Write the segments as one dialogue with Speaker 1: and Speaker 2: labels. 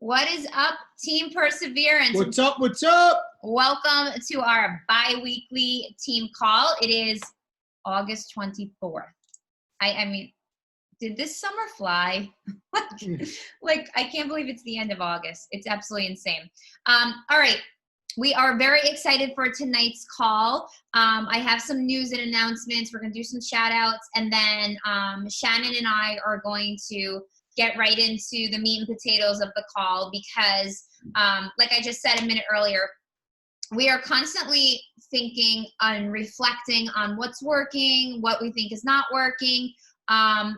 Speaker 1: What is up, Team Perseverance?
Speaker 2: What's up? What's up?
Speaker 1: Welcome to our bi-weekly team call. It is August 24th. I mean, did this summer fly? Like, I can't believe it's the end of August. It's absolutely insane. All right. We are very excited for tonight's call. I have some news and announcements. We're going to do some shout outs. And then Shannon and I are going to get right into the meat and potatoes of the call because, like I just said a minute earlier, we are constantly thinking and reflecting on what's working, what we think is not working, and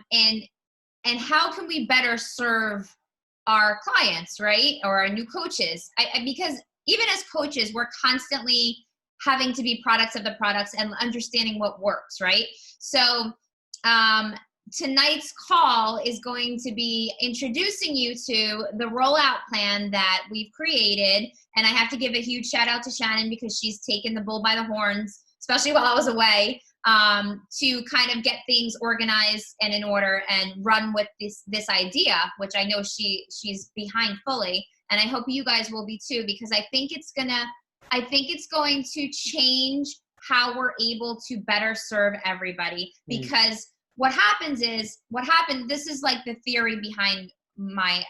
Speaker 1: how can we better serve our clients, right? Or our new coaches. Because even as coaches, we're constantly having to be products of the products and understanding what works, right? So tonight's call is going to be introducing you to the rollout plan that we've created. And I have to give a huge shout out to Shannon because she's taken the bull by the horns, especially while I was away, to kind of get things organized and in order and run with this idea, which I know she's behind fully. And I hope you guys will be too, because I think it's going to change how we're able to better serve everybody. Because this is like the theory behind my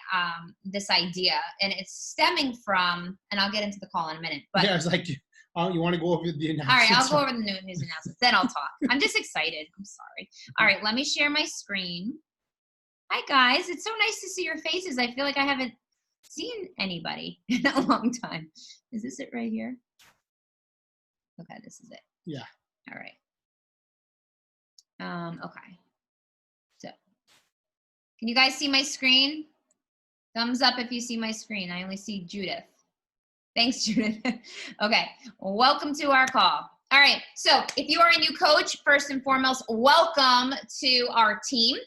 Speaker 1: this idea, and it's stemming from, and I'll get into the call in a minute. But
Speaker 2: yeah, it's like, you want to go over the announcements?
Speaker 1: All right, I'll go over the news announcements, then I'll talk. I'm just excited. I'm sorry. All right, let me share my screen. Hi guys, it's so nice to see your faces. I feel like I haven't seen anybody in a long time. Is this it right here? Okay, this is it.
Speaker 2: Yeah.
Speaker 1: All right. Okay. So, can you guys see my screen? Thumbs up if you see my screen. I only see Judith. Thanks, Judith. Okay, welcome to our call. All right, so if you are a new coach, first and foremost, welcome to our team.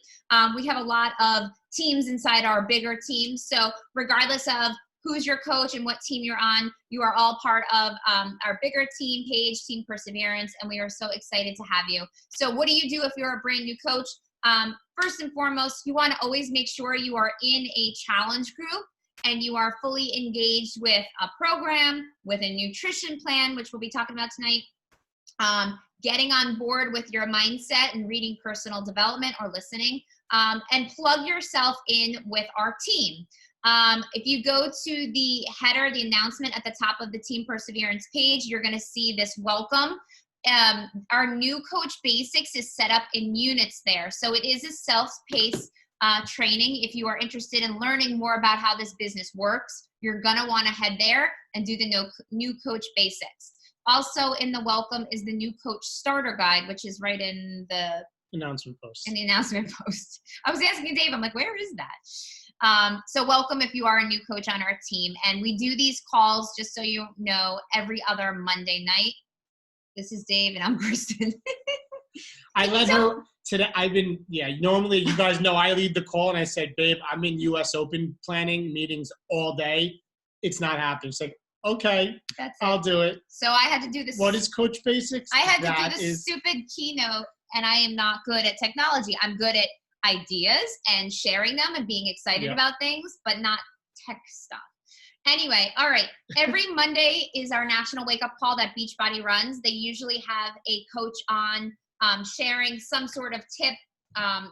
Speaker 1: We have a lot of teams inside our bigger team. So regardless of who's your coach and what team you're on, you are all part of our bigger team page, Team Perseverance, and we are so excited to have you. So what do you do if you're a brand new coach? First and foremost, you want to always make sure you are in a challenge group and you are fully engaged with a program, with a nutrition plan, which we'll be talking about tonight, getting on board with your mindset and reading personal development or listening, and plug yourself in with our team. If you go to the header, the announcement at the top of the Team Perseverance page, you're going to see this welcome. Our new Coach Basics is set up in units there. So it is a self-paced training. If you are interested in learning more about how this business works, you're going to want to head there and do the new Coach Basics. Also in the welcome is the new Coach Starter Guide, which is right in the
Speaker 2: announcement post.
Speaker 1: In the announcement post. I was asking Dave, I'm like, where is that? So welcome if you are a new coach on our team. And we do these calls, just so you know, every other Monday night. This is Dave and I'm Kristen.
Speaker 2: I let her today. Normally you guys know I lead the call and I said, babe, I'm in US Open planning meetings all day. It's not happening. It's like, okay, I'll do it.
Speaker 1: So I had to do this.
Speaker 2: What is Coach Basics?
Speaker 1: I had to do this stupid keynote, and I am not good at technology. I'm good at ideas and sharing them and being excited about things, but not tech stuff. Anyway, all right. Every Monday is our national wake-up call that Beachbody runs. They usually have a coach on sharing some sort of tip,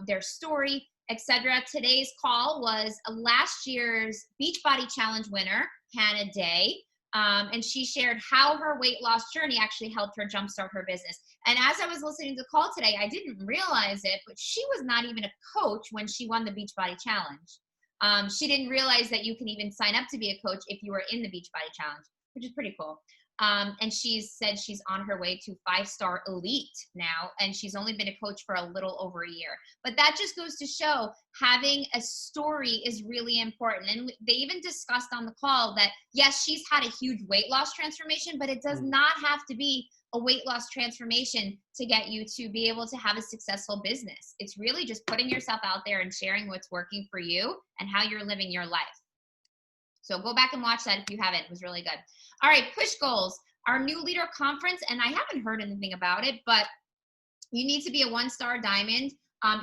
Speaker 1: their story, etc. Today's call was last year's Beachbody Challenge winner, Hannah Day. And she shared how her weight loss journey actually helped her jumpstart her business. And as I was listening to the call today, I didn't realize it, but she was not even a coach when she won the Beachbody Challenge. She didn't realize that you can even sign up to be a coach if you were in the Beachbody Challenge, which is pretty cool. And she said she's on her way to 5-star elite now, and she's only been a coach for a little over a year. But that just goes to show having a story is really important. And they even discussed on the call that, yes, she's had a huge weight loss transformation, but it does not have to be a weight loss transformation to get you to be able to have a successful business. It's really just putting yourself out there and sharing what's working for you and how you're living your life. So go back and watch that if you haven't. It was really good. All right, push goals. Our new leader conference, and I haven't heard anything about it, but you need to be a 1-star diamond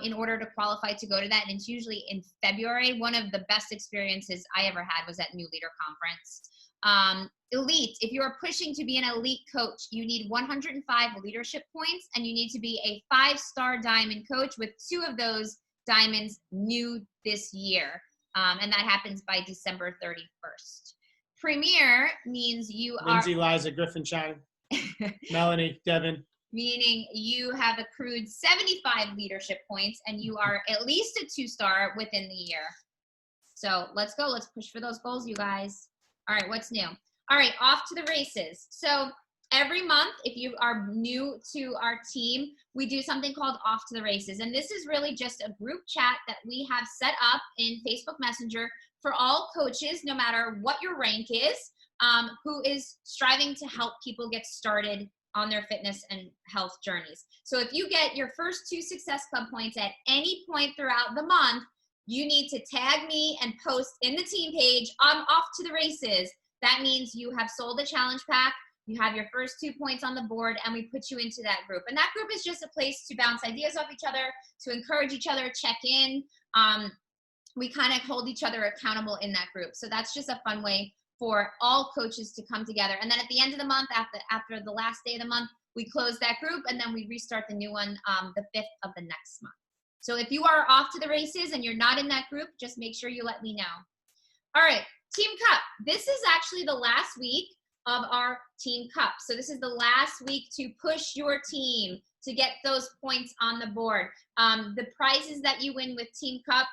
Speaker 1: in order to qualify to go to that. And it's usually in February. One of the best experiences I ever had was at New Leader Conference. Elite, if you are pushing to be an elite coach, you need 105 leadership points, and you need to be a 5-star diamond coach with 2 of those diamonds new this year. And that happens by December 31st. Premier means you
Speaker 2: Lindsay, Liza, Griffin, Shannon, Melanie, Devin.
Speaker 1: Meaning you have accrued 75 leadership points and you are at least a 2-star within the year. So let's go. Let's push for those goals, you guys. All right, what's new? All right, off to the races. So every month, if you are new to our team, we do something called Off to the Races. And this is really just a group chat that we have set up in Facebook Messenger for all coaches, no matter what your rank is, who is striving to help people get started on their fitness and health journeys. So if you get your first 2 Success Club points at any point throughout the month, you need to tag me and post in the team page, I'm off to the races. That means you have sold a challenge pack, you have your first 2 points on the board, and we put you into that group. And that group is just a place to bounce ideas off each other, to encourage each other, check in. We kind of hold each other accountable in that group. So that's just a fun way for all coaches to come together. And then at the end of the month, after the last day of the month, we close that group and then we restart the new one the 5th of the next month. So if you are off to the races and you're not in that group, just make sure you let me know. All right, Team Cup. This is actually the last week of our Team Cup. So this is the last week to push your team to get those points on the board. The prizes that you win with Team Cup,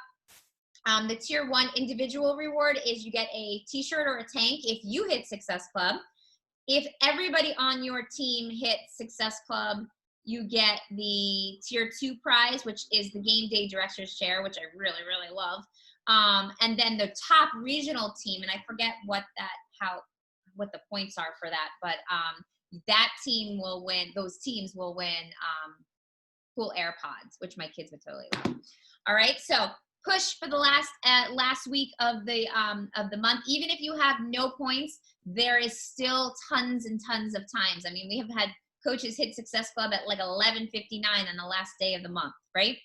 Speaker 1: the tier 1 individual reward is you get a t-shirt or a tank if you hit Success Club. If everybody on your team hits Success Club, you get the tier 2 prize, which is the game day director's chair, which I really, really love. And then the top regional team, and I forget what the points are for that, but that team will win, those teams will win cool AirPods, which my kids would totally love. All right, so push for the last week of the month. Even if you have no points, there is still tons and tons of times. I mean, we have had coaches hit Success Club at like 11:59 on the last day of the month, right?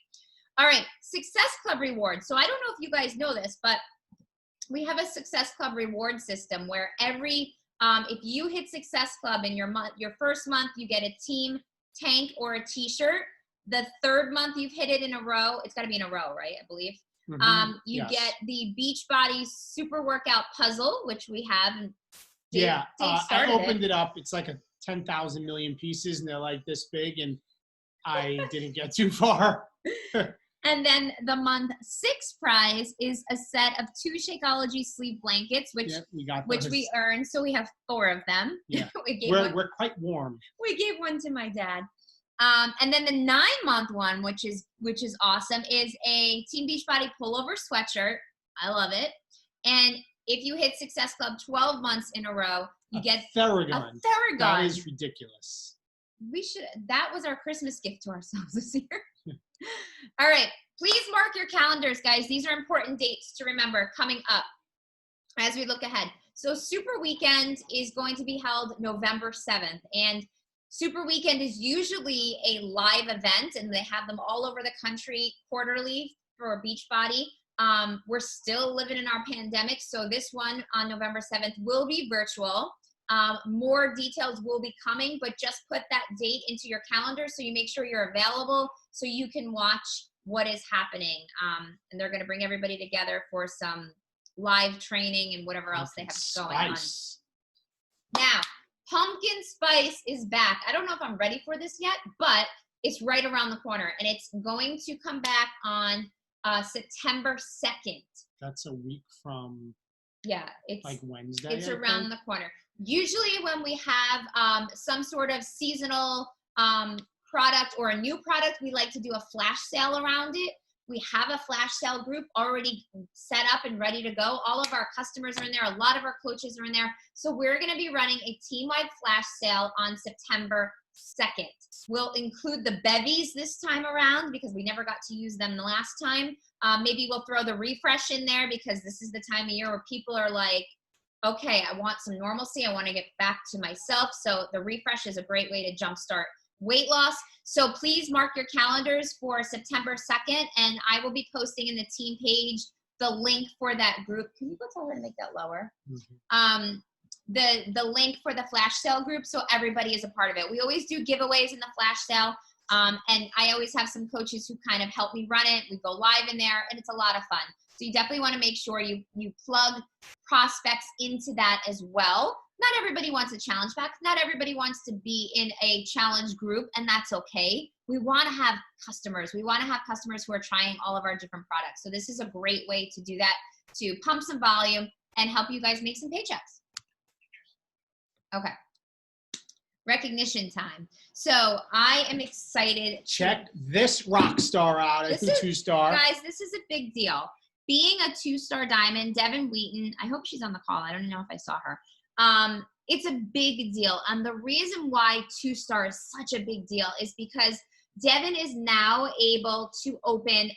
Speaker 1: All right, Success Club reward. So I don't know if you guys know this, but we have a Success Club reward system where if you hit Success Club in your first month, you get a team tank or a t-shirt. The 3rd month you've hit it in a row, it's got to be in a row, right? I believe. You
Speaker 2: Yes.
Speaker 1: get the Beachbody Super Workout Puzzle, which we have.
Speaker 2: Dave I opened it up. It's like 10,000 million pieces, and they're like this big, and I didn't get too far.
Speaker 1: And then the month 6 prize is a set of 2 Shakeology sleep blankets, which we earned. So we have 4 of them.
Speaker 2: Yeah, we're quite warm.
Speaker 1: We gave one to my dad. And then the 9-month one, which is awesome, is a Team Beachbody pullover sweatshirt. I love it. And if you hit Success Club 12 months in a row, you get
Speaker 2: Theragun.
Speaker 1: A Theragun.
Speaker 2: That is ridiculous.
Speaker 1: That was our Christmas gift to ourselves this year. All right, please mark your calendars, guys. These are important dates to remember coming up as we look ahead. So Super Weekend is going to be held November 7th, and Super Weekend is usually a live event, and they have them all over the country quarterly for Beachbody. We're still living in our pandemic, so this one on November 7th will be virtual. More details will be coming, but just put that date into your calendar so you make sure you're available so you can watch what is happening. And they're going to bring everybody together for some live training and whatever else they have going on. Now, pumpkin spice is back. I don't know if I'm ready for this yet, but it's right around the corner, and it's going to come back on September 2nd.
Speaker 2: That's a week from
Speaker 1: it's
Speaker 2: like Wednesday.
Speaker 1: It's around the corner. Usually when we have some sort of seasonal product or a new product, we like to do a flash sale around it. We have a flash sale group already set up and ready to go. All of our customers are in there. A lot of our coaches are in there. So we're going to be running a team-wide flash sale on September 2nd. We'll include the bevies this time around because we never got to use them the last time. Maybe we'll throw the refresh in there because this is the time of year where people are like, okay, I want some normalcy. I want to get back to myself. So the refresh is a great way to jumpstart weight loss. So please mark your calendars for September 2nd, and I will be posting in the team page the link for that group. Can you go tell her to make that lower? Mm-hmm. The link for the flash sale group, so everybody is a part of it. We always do giveaways in the flash sale, and I always have some coaches who kind of help me run it. We go live in there, and it's a lot of fun. So you definitely want to make sure you plug prospects into that as well. Not everybody wants a challenge pack. Not everybody wants to be in a challenge group, and that's okay. We want to have customers. We want to have customers who are trying all of our different products. So this is a great way to do that, to pump some volume and help you guys make some paychecks. Okay. Recognition time. So I am excited.
Speaker 2: Check this rock star out as a 2-star.
Speaker 1: Guys, this is a big deal. Being a 2-star diamond, Devin Wheaton, I hope she's on the call. I don't know if I saw her. It's a big deal. And the reason why 2-star is such a big deal is because Devin is now able to open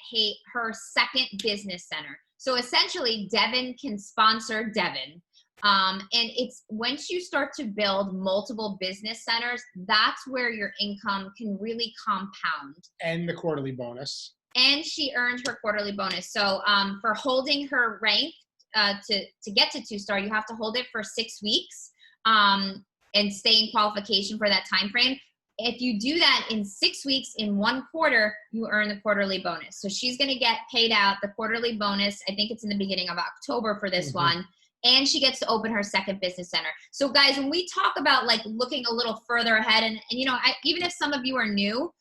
Speaker 1: her second business center. So essentially, Devin can sponsor Devin. And it's once you start to build multiple business centers, that's where your income can really compound.
Speaker 2: And the quarterly bonus.
Speaker 1: And she earned her quarterly bonus. So for holding her rank to get to 2-star, you have to hold it for 6 weeks and stay in qualification for that time frame. If you do that in 6 weeks, in 1 quarter, you earn the quarterly bonus. So she's going to get paid out the quarterly bonus. I think it's in the beginning of October for this one. And she gets to open her second business center. So guys, when we talk about like looking a little further ahead, and you know, even if some of you are new,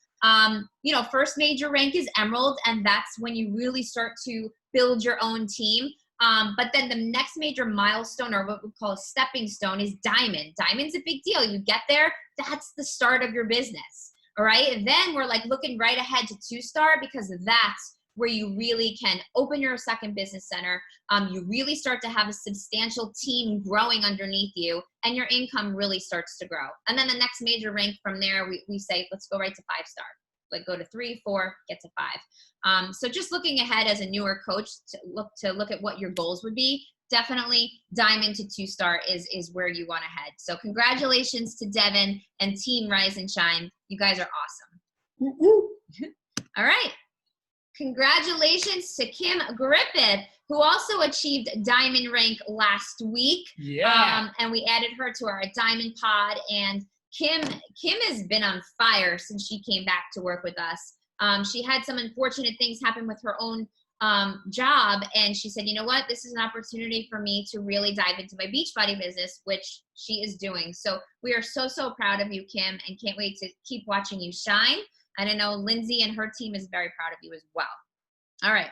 Speaker 1: you know, first major rank is Emerald, and that's when you really start to build your own team. But then the next major milestone, or what we call a stepping stone, is Diamond. Diamond's a big deal. You get there, that's the start of your business. All right. And then we're like looking right ahead to 2-star, because that's where you really can open your second business center. You really start to have a substantial team growing underneath you, and your income really starts to grow. And then the next major rank from there, we say, let's go right to 5-star. Like go to 3, 4, get to 5. So just looking ahead as a newer coach to look at what your goals would be, definitely Diamond to 2-star is where you want to head. So congratulations to Devin and Team Rise and Shine. You guys are awesome. All right. Congratulations to Kim Griffith, who also achieved Diamond rank last week.
Speaker 2: Yeah.
Speaker 1: And we added her to our Diamond pod. And Kim has been on fire since she came back to work with us. She had some unfortunate things happen with her own job, and she said, you know what, this is an opportunity for me to really dive into my Beachbody business, which she is doing. So we are so proud of you, Kim, and can't wait to keep watching you shine. And I know Lindsay and her team is very proud of you as well. All right.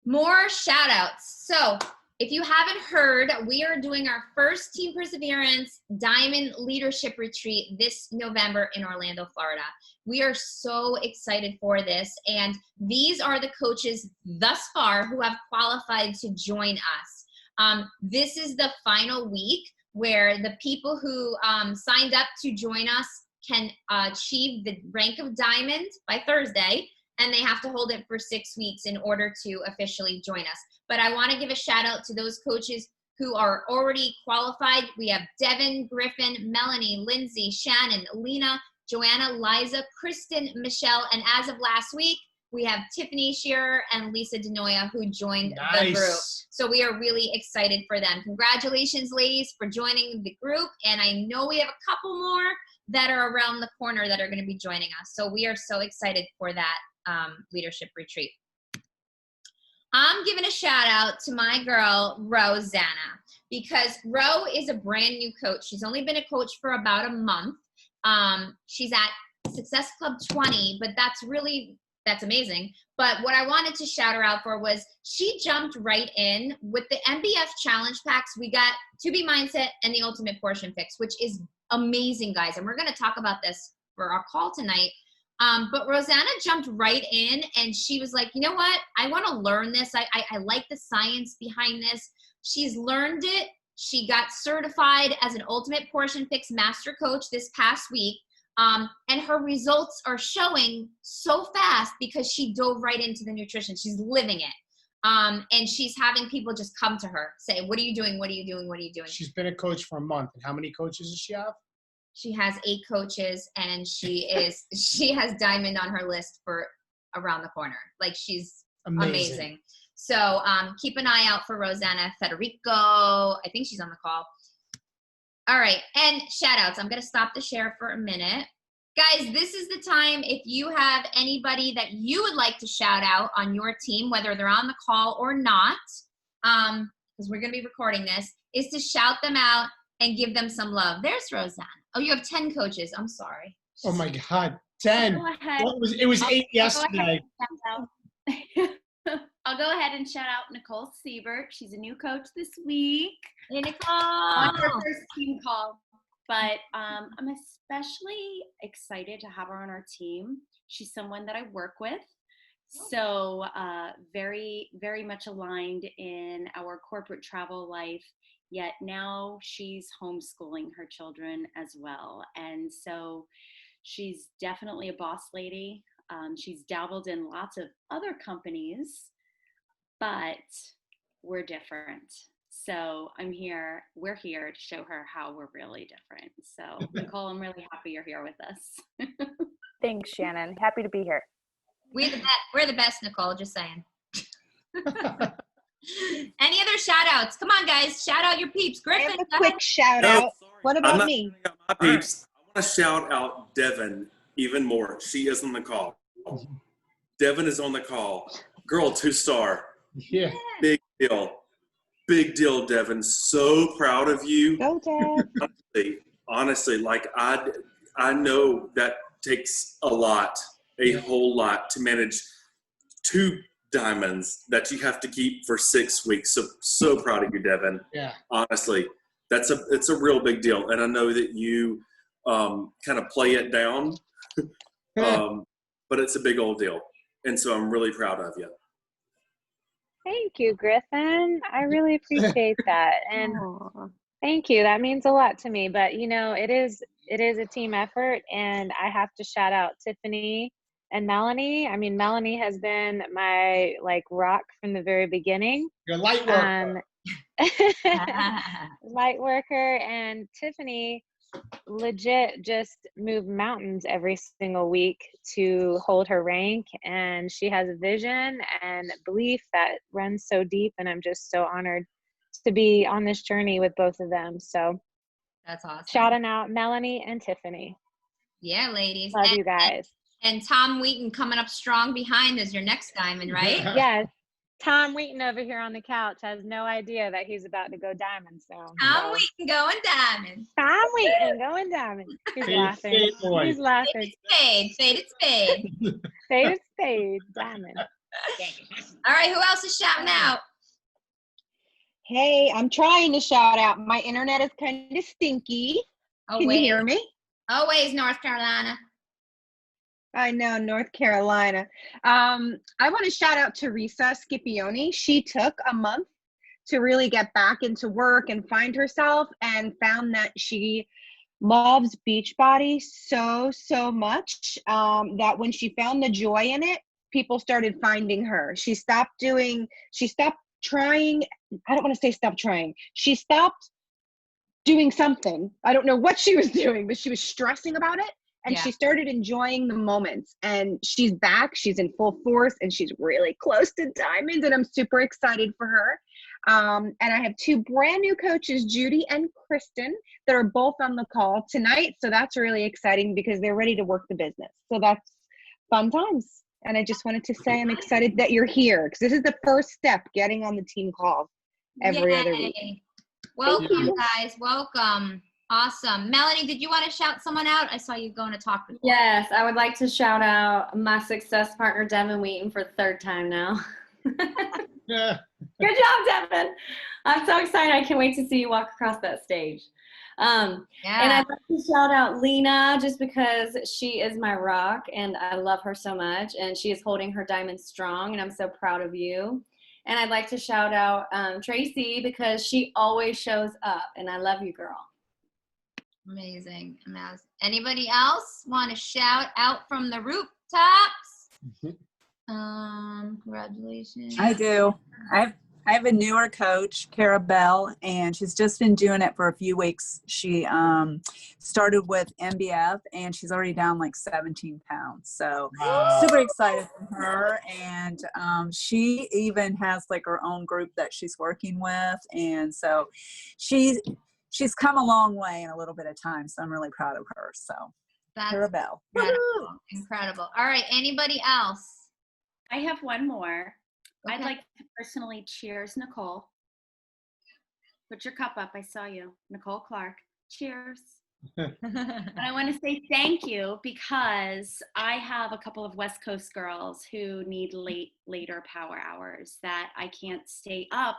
Speaker 1: More shout outs. So if you haven't heard, we are doing our first Team Perseverance Diamond Leadership Retreat this November in Orlando, Florida. We are so excited for this. And these are the coaches thus far who have qualified to join us. This is the final week where the people who signed up to join us can achieve the rank of Diamond by Thursday, and they have to hold it for 6 weeks in order to officially join us. But I want to give a shout out to those coaches who are already qualified. We have Devin, Griffin, Melanie, Lindsay, Shannon, Lena, Joanna, Liza, Kristen, Michelle, and as of last week, we have Tiffany Shearer and Lisa Denoya who joined the group. So we are really excited for them. Congratulations, ladies, for joining the group. And I know we have a couple more that are around the corner that are going to be joining us. So we are so excited for that leadership retreat. I'm giving a shout out to my girl, Rosanna, because Ro is a brand new coach. She's only been a coach for about a month. She's at Success Club 20, but that's amazing. But what I wanted to shout her out for was she jumped right in with the MBF challenge packs. We got To Be Mindset and the Ultimate Portion Fix, which is amazing, guys. And we're going to talk about this for our call tonight. But Rosanna jumped right in and she was like, you know what? I want to learn this. I like the science behind this. She's learned it. She got certified as an Ultimate Portion Fix Master Coach this past week. And her results are showing so fast because she dove right into the nutrition. She's living it. And she's having people just come to her, say, what are you doing? What are you doing? What are you doing?
Speaker 2: She's been a coach for a month. And how many coaches does she have?
Speaker 1: She has 8 coaches, and she has diamond on her list for around the corner. Like, she's amazing. So keep an eye out for Rosanna Federico. I think she's on the call. All right, and shout outs. I'm gonna stop the share for a minute. Guys, this is the time if you have anybody that you would like to shout out on your team, whether they're on the call or not, because we're going to be recording this, is to shout them out and give them some love. There's Roseanne. Oh, you have 10 coaches. I'm sorry.
Speaker 2: Oh, my God. 10. It was 8 yesterday.
Speaker 3: I'll go ahead and shout out Nicole Siebert. She's a new coach this week.
Speaker 1: Hey, Nicole.
Speaker 3: On her first team call. But I'm especially excited to have her on our team. She's someone that I work with. So very, very much aligned in our corporate travel life. Yet now she's homeschooling her children as well. And so she's definitely a boss lady. She's dabbled in lots of other companies, but we're different. So we're here to show her how we're really different. So Nicole, I'm really happy you're here with us.
Speaker 4: Thanks, Shannon. Happy to be here.
Speaker 1: We're the best, Nicole, just saying. Any other shout outs? Come on, guys. Shout out your peeps. Griffin.
Speaker 5: I have a quick shout out. What about me?
Speaker 6: My peeps. I want to shout out Devin even more. She is on the call. Devin is on the call. Girl, 2-star.
Speaker 2: Yeah.
Speaker 6: Big deal. Big deal, Devin. So proud of you.
Speaker 5: Go, Dad.
Speaker 6: Honestly, like I know that takes a whole lot to manage 2 diamonds that you have to keep for 6 weeks. So proud of you, Devin.
Speaker 2: Yeah.
Speaker 6: Honestly, it's a real big deal, and I know that you kind of play it down, but it's a big old deal, and so I'm really proud of you.
Speaker 4: Thank you, Griffin. I really appreciate that. And thank you. That means a lot to me. But, it is a team effort, and I have to shout out Tiffany and Melanie. I mean, Melanie has been my rock from the very beginning.
Speaker 2: You're a light worker.
Speaker 4: Light worker. And Tiffany legit just moved mountains every single week to hold her rank, and she has a vision and belief that runs so deep, and I'm just so honored to be on this journey with both of them. So
Speaker 1: that's awesome.
Speaker 4: Shouting out Melanie and Tiffany.
Speaker 1: Yeah, ladies.
Speaker 4: Love you guys.
Speaker 1: And Tom Wheaton coming up strong behind as your next diamond, right?
Speaker 4: Yes. Tom Wheaton over here on the couch has no idea that he's about to go diamond. So
Speaker 1: Tom Wheaton going diamond.
Speaker 4: Tom Wheaton going diamond. He's laughing. He's laughing.
Speaker 1: Faded spade.
Speaker 4: Faded spade. Diamond.
Speaker 1: All right, who else is shouting out?
Speaker 5: Hey, I'm trying to shout out. My internet is kind of stinky. Can you hear me?
Speaker 1: Always North Carolina.
Speaker 5: I know, North Carolina. I want to shout out Teresa Scipione. She took a month to really get back into work and find herself, and found that she loves Beachbody so much that when she found the joy in it, people started finding her. She stopped trying. I don't want to say stop trying. She stopped doing something. I don't know what she was doing, but she was stressing about it. And she started enjoying the moments, and she's back. She's in full force, and she's really close to diamond, and I'm super excited for her. And I have 2 brand new coaches, Judy and Kristen, that are both on the call tonight. So that's really exciting because they're ready to work the business. So that's fun times. And I just wanted to say I'm excited that you're here, because this is the first step, getting on the team calls every other week.
Speaker 1: Welcome, guys. Welcome. Awesome. Melanie, did you want to shout someone out? I saw you going to talk before.
Speaker 7: Yes, I would like to shout out my success partner, Devin Wheaton, for the 3rd time now.
Speaker 2: Yeah.
Speaker 7: Good job, Devin. I'm so excited. I can't wait to see you walk across that stage. And I'd like to shout out Lena, just because she is my rock, and I love her so much, and she is holding her diamond strong, and I'm so proud of you. And I'd like to shout out Tracy, because she always shows up, and I love you, girl.
Speaker 1: Amazing. Anybody else want to shout out from the rooftops? Congratulations.
Speaker 8: I do. I I have a newer coach, Cara Bell, and she's just been doing it for a few weeks. She started with MBF, and she's already down like 17 pounds. So super excited for her. And she even has like her own group that she's working with. And so she's come a long way in a little bit of time. So I'm really proud of her. So Cara Bell.
Speaker 1: Incredible. Incredible. All right. Anybody else?
Speaker 3: I have one more.
Speaker 1: Okay.
Speaker 3: I'd like to personally cheers Nicole. Put your cup up. I saw you. Nicole Clark. Cheers. And I want to say thank you because I have a couple of West Coast girls who need later power hours that I can't stay up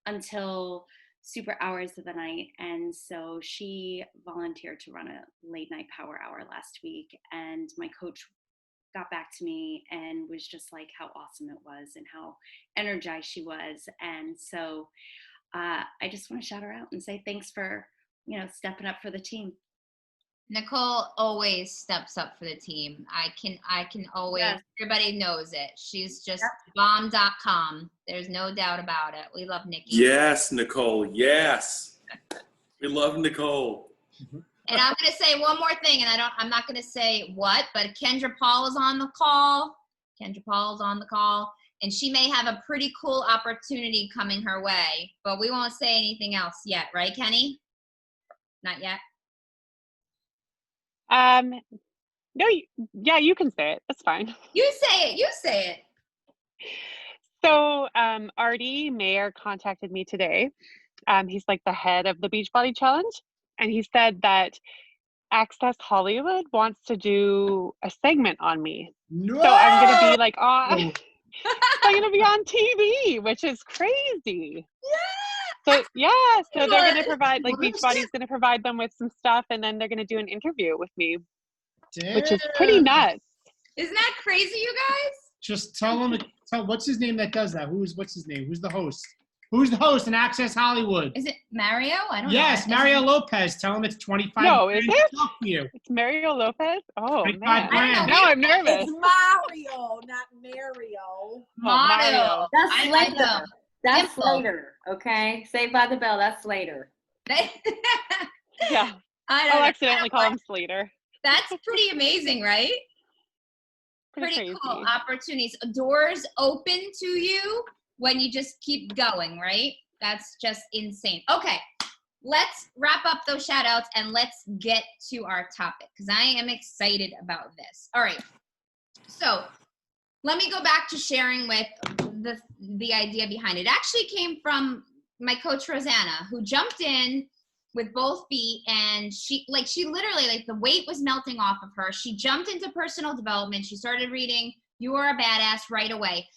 Speaker 3: until super hours of the night. And so she volunteered to run a late night power hour last week. And my coach got back to me and was just like how awesome it was and how energized she was. And so I just want to shout her out and say thanks for, stepping up for the team.
Speaker 1: Nicole always steps up for the team. I can always, everybody knows it. She's just bomb.com. There's no doubt about it. We love Nikki.
Speaker 6: Yes, Nicole. Yes. We love Nicole.
Speaker 1: And I'm going to say one more thing, and I'm not going to say what, but Kendra Paul is on the call. And she may have a pretty cool opportunity coming her way, but we won't say anything else yet, right, Kenny? Not yet.
Speaker 9: No, you can say it. That's fine.
Speaker 1: You say it.
Speaker 9: So, Artie Mayer contacted me today. He's like the head of the Beachbody Challenge. And he said that Access Hollywood wants to do a segment on me.
Speaker 2: No!
Speaker 9: So I'm going to be like, I'm going to be on TV, which is crazy. So they're going to provide, like Beachbody's going to provide them with some stuff, and then they're going to do an interview with me, which is pretty nuts.
Speaker 1: Isn't that crazy, you guys?
Speaker 2: Just tell what's his name that does that? What's his name? Who's the host? Who's the host in Access Hollywood?
Speaker 1: Is it Mario? I don't know.
Speaker 2: Yes, Mario Lopez. Tell him it's 25.
Speaker 9: No, is it?
Speaker 2: Talk to you.
Speaker 9: It's Mario Lopez? Oh, man.
Speaker 1: Now
Speaker 9: I'm nervous.
Speaker 10: It's Mario, not Mario.
Speaker 1: Mario.
Speaker 7: That's later. That's later, okay? Saved by the Bell, that's later.
Speaker 9: Yeah. I'll accidentally call him Slater.
Speaker 1: That's pretty amazing, right? Pretty cool opportunities. Doors open to you when you just keep going, right? That's just insane. Okay, let's wrap up those shout outs and let's get to our topic because I am excited about this. All right, so let me go back to sharing with the idea behind it. It actually came from my coach, Rosanna, who jumped in with both feet, and she literally, like, the weight was melting off of her. She jumped into personal development. She started reading You Are a Badass right away.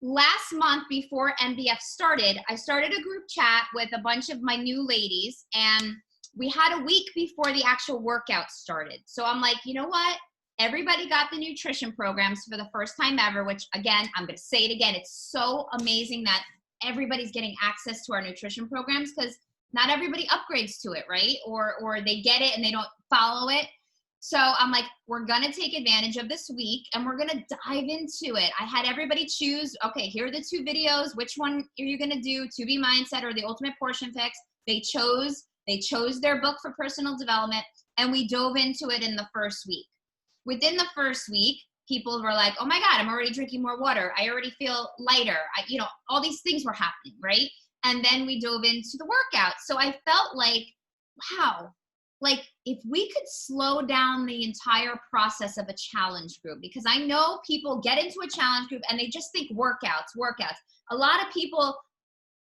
Speaker 1: Last month before MBF started, I started a group chat with a bunch of my new ladies, and we had a week before the actual workout started. So I'm like, you know what? Everybody got the nutrition programs for the first time ever, which, again, I'm going to say it again. It's so amazing that everybody's getting access to our nutrition programs because not everybody upgrades to it, right? Or they get it and they don't follow it. So I'm like, we're going to take advantage of this week and we're going to dive into it. I had everybody choose, okay, here are the two videos. Which one are you going to do? To Be Mindset or the Ultimate Portion Fix? They chose their book for personal development, and we dove into it in the first week. Within the first week, people were like, oh my God, I'm already drinking more water. I already feel lighter. All these things were happening, right? And then we dove into the workout. So I felt like, wow, like if we could slow down the entire process of a challenge group, because I know people get into a challenge group and they just think workouts. A lot of people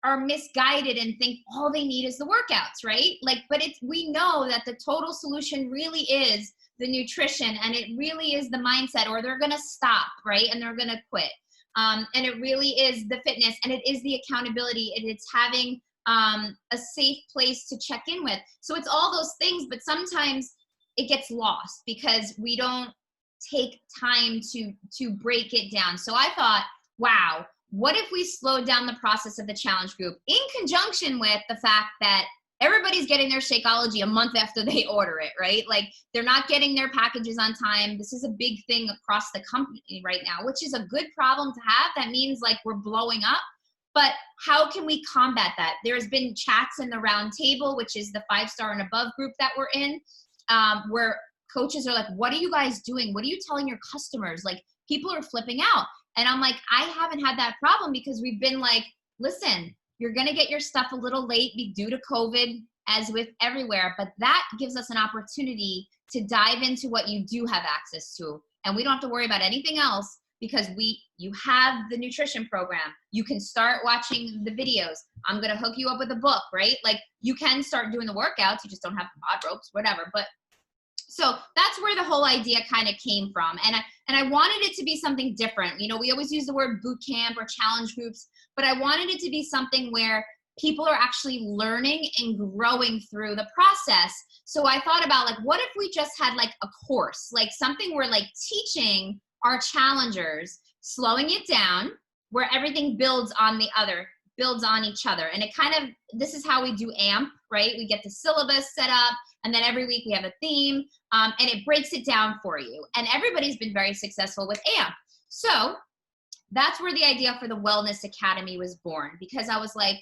Speaker 1: are misguided and think all they need is the workouts, right? But we know that the total solution really is the nutrition, and it really is the mindset, or they're going to stop, right? And they're going to quit. And it really is the fitness, and it is the accountability, and it's having a safe place to check in with. So it's all those things, but sometimes it gets lost because we don't take time to break it down. So I thought, wow, what if we slowed down the process of the challenge group in conjunction with the fact that everybody's getting their Shakeology a month after they order it, right? Like they're not getting their packages on time. This is a big thing across the company right now, which is a good problem to have. That means like we're blowing up. But how can we combat that? There's been chats in the round table, which is the 5-star and above group that we're in, where coaches are like, what are you guys doing? What are you telling your customers? Like, people are flipping out. And I'm like, I haven't had that problem because we've been like, listen, you're going to get your stuff a little late due to COVID, as with everywhere. But that gives us an opportunity to dive into what you do have access to. And we don't have to worry about anything else because you have the nutrition program. You can start watching the videos. I'm going to hook you up with a book, right? Like, you can start doing the workouts. You just don't have the pod ropes, whatever. But so that's where the whole idea kind of came from. And I wanted it to be something different. You know, we always use the word boot camp or challenge groups, but I wanted it to be something where people are actually learning and growing through the process. So I thought about, like, what if we just had like a course, like something where like teaching our challengers, slowing it down, where everything builds on each other. And it kind of, this is how we do AMP, right? We get the syllabus set up, and then every week we have a theme, and it breaks it down for you. And everybody's been very successful with AMP. So that's where the idea for the Wellness Academy was born, because I was like,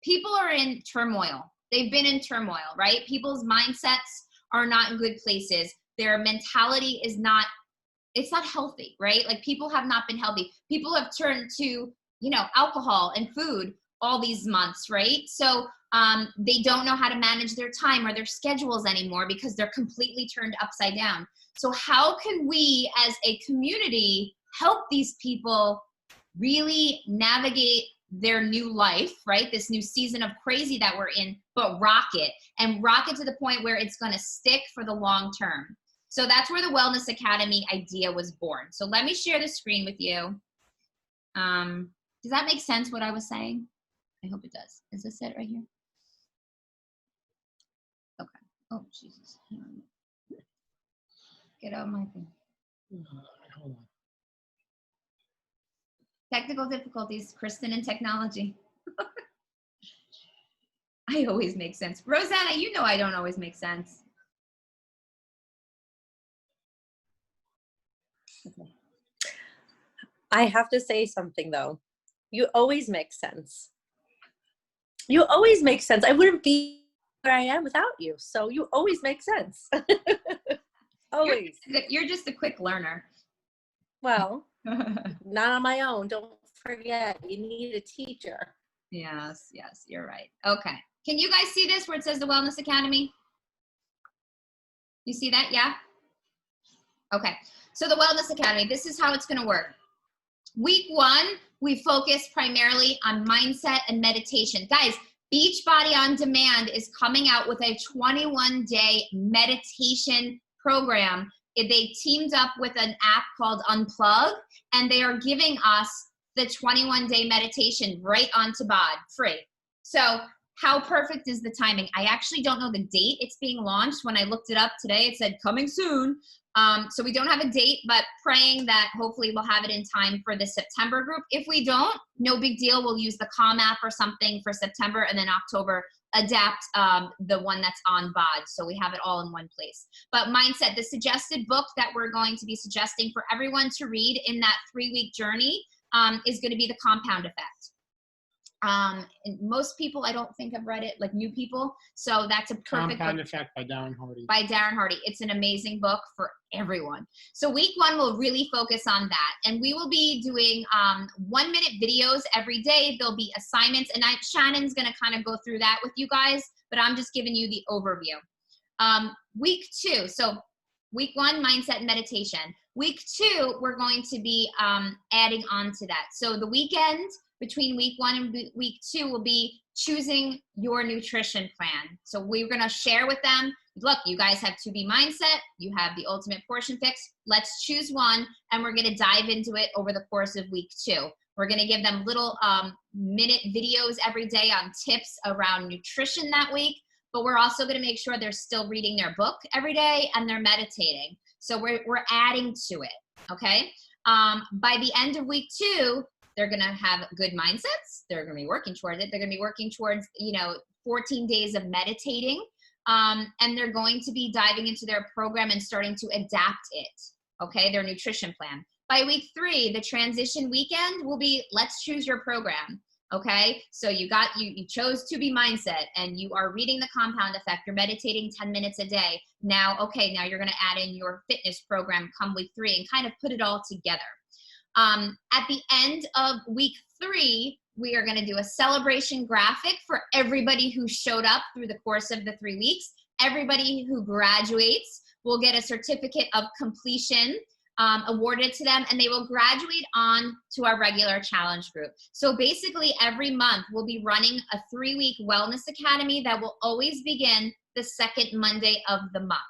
Speaker 1: people are in turmoil. They've been in turmoil, right? People's mindsets are not in good places. Their mentality is not, it's not healthy, right? Like, people have not been healthy. People have turned to, alcohol and food all these months, right? So they don't know how to manage their time or their schedules anymore because they're completely turned upside down. So how can we as a community help these people really navigate their new life, right? This new season of crazy that we're in, but rock it to the point where it's going to stick for the long term. So that's where the Wellness Academy idea was born. So let me share the screen with you. Does that make sense, what I was saying? I hope it does. Is this it right here? Okay. Oh, Jesus. Get out of my thing.
Speaker 2: Hold on.
Speaker 1: Technical difficulties, Kristen and technology. I always make sense. Rosanna, you know I don't always make sense.
Speaker 11: Okay. I have to say something though. You always make sense. You always make sense. I wouldn't be where I am without you. So you always make sense. Always.
Speaker 1: You're just a quick learner.
Speaker 11: Well, not on my own. Don't forget, you need a teacher.
Speaker 1: Yes, you're right. Okay. Can you guys see this where it says the Wellness Academy? You see that? Yeah? Okay. So the Wellness Academy, this is how it's going to work. Week 1, we focus primarily on mindset and meditation. Guys, Beachbody On Demand is coming out with a 21-day meditation program. They teamed up with an app called Unplug, and they are giving us the 21-day meditation right onto BOD, free. So how perfect is the timing? I actually don't know the date it's being launched. When I looked it up today, it said coming soon. So we don't have a date, but praying that hopefully we'll have it in time for the September group. If we don't, no big deal. We'll use the Calm app or something for September, and then October, adapt the one that's on BOD. So we have it all in one place. But Mindset, the suggested book that we're going to be suggesting for everyone to read in that 3-week journey is going to be The Compound Effect. And most people, I don't think have read it, like new people. So that's a perfect
Speaker 2: Compound
Speaker 1: book.
Speaker 2: Effect by Darren Hardy.
Speaker 1: By Darren Hardy. It's an amazing book for everyone. So week 1 will really focus on that. And we will be doing 1-minute videos every day. There'll be assignments. And Shannon's going to kind of go through that with you guys, but I'm just giving you the overview. Week 2. So week 1, mindset and meditation. Week 2, we're going to be adding on to that. So the weekend between week 1 and week 2 will be choosing your nutrition plan. So we're going to share with them, look, you guys have 2B Mindset, you have the Ultimate Portion Fix, let's choose one, and we're going to dive into it over the course of week 2. We're going to give them little minute videos every day on tips around nutrition that week, but we're also going to make sure they're still reading their book every day and they're meditating. So we're adding to it, okay? By the end of week 2, they're going to have good mindsets. They're going to be working towards it. They're going to be working towards, 14 days of meditating. And they're going to be diving into their program and starting to adapt it, okay, their nutrition plan. By week 3, the transition weekend will be let's choose your program. Okay, so you chose to be mindset, and you are reading the compound effect. You're meditating 10 minutes a day. Now you're going to add in your fitness program come week 3 and kind of put it all together. At the end of week 3, we are going to do a celebration graphic for everybody who showed up through the course of the 3 weeks. Everybody who graduates will get a certificate of completion awarded to them, and they will graduate on to our regular challenge group. So basically every month we'll be running a 3-week wellness academy that will always begin the second Monday of the month.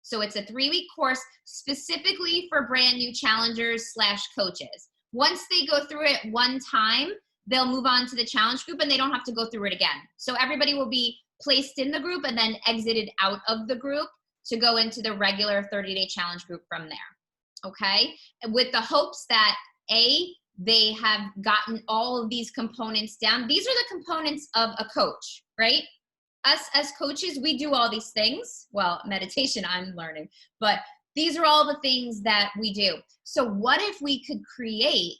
Speaker 1: So it's a 3-week course specifically for brand new challengers / coaches. Once they go through it one time, they'll move on to the challenge group and they don't have to go through it again. So everybody will be placed in the group and then exited out of the group to go into the regular 30-day challenge group from there. Okay, with the hopes that they have gotten all of these components down. These are the components of a coach, right? Us as coaches, we do all these things. Well, meditation I'm learning, but these are all the things that we do. So what if we could create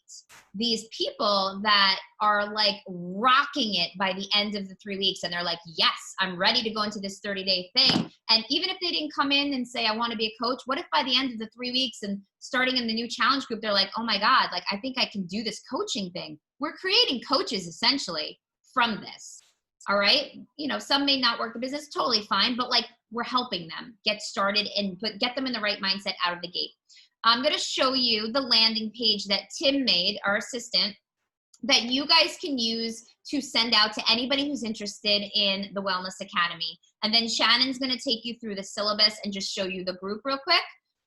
Speaker 1: these people that are like rocking it by the end of the 3 weeks, and they're like, yes, I'm ready to go into this 30-day thing. And even if they didn't come in and say, I want to be a coach, what if by the end of the 3 weeks and starting in the new challenge group, they're like, oh my God, like I think I can do this coaching thing. We're creating coaches essentially from this. All right. You know, some may not work the business, totally fine, but like we're helping them get started and get them in the right mindset out of the gate. I'm going to show you the landing page that Tim made, our assistant, that you guys can use to send out to anybody who's interested in the Wellness Academy. And then Shannon's going to take you through the syllabus and just show you the group real quick.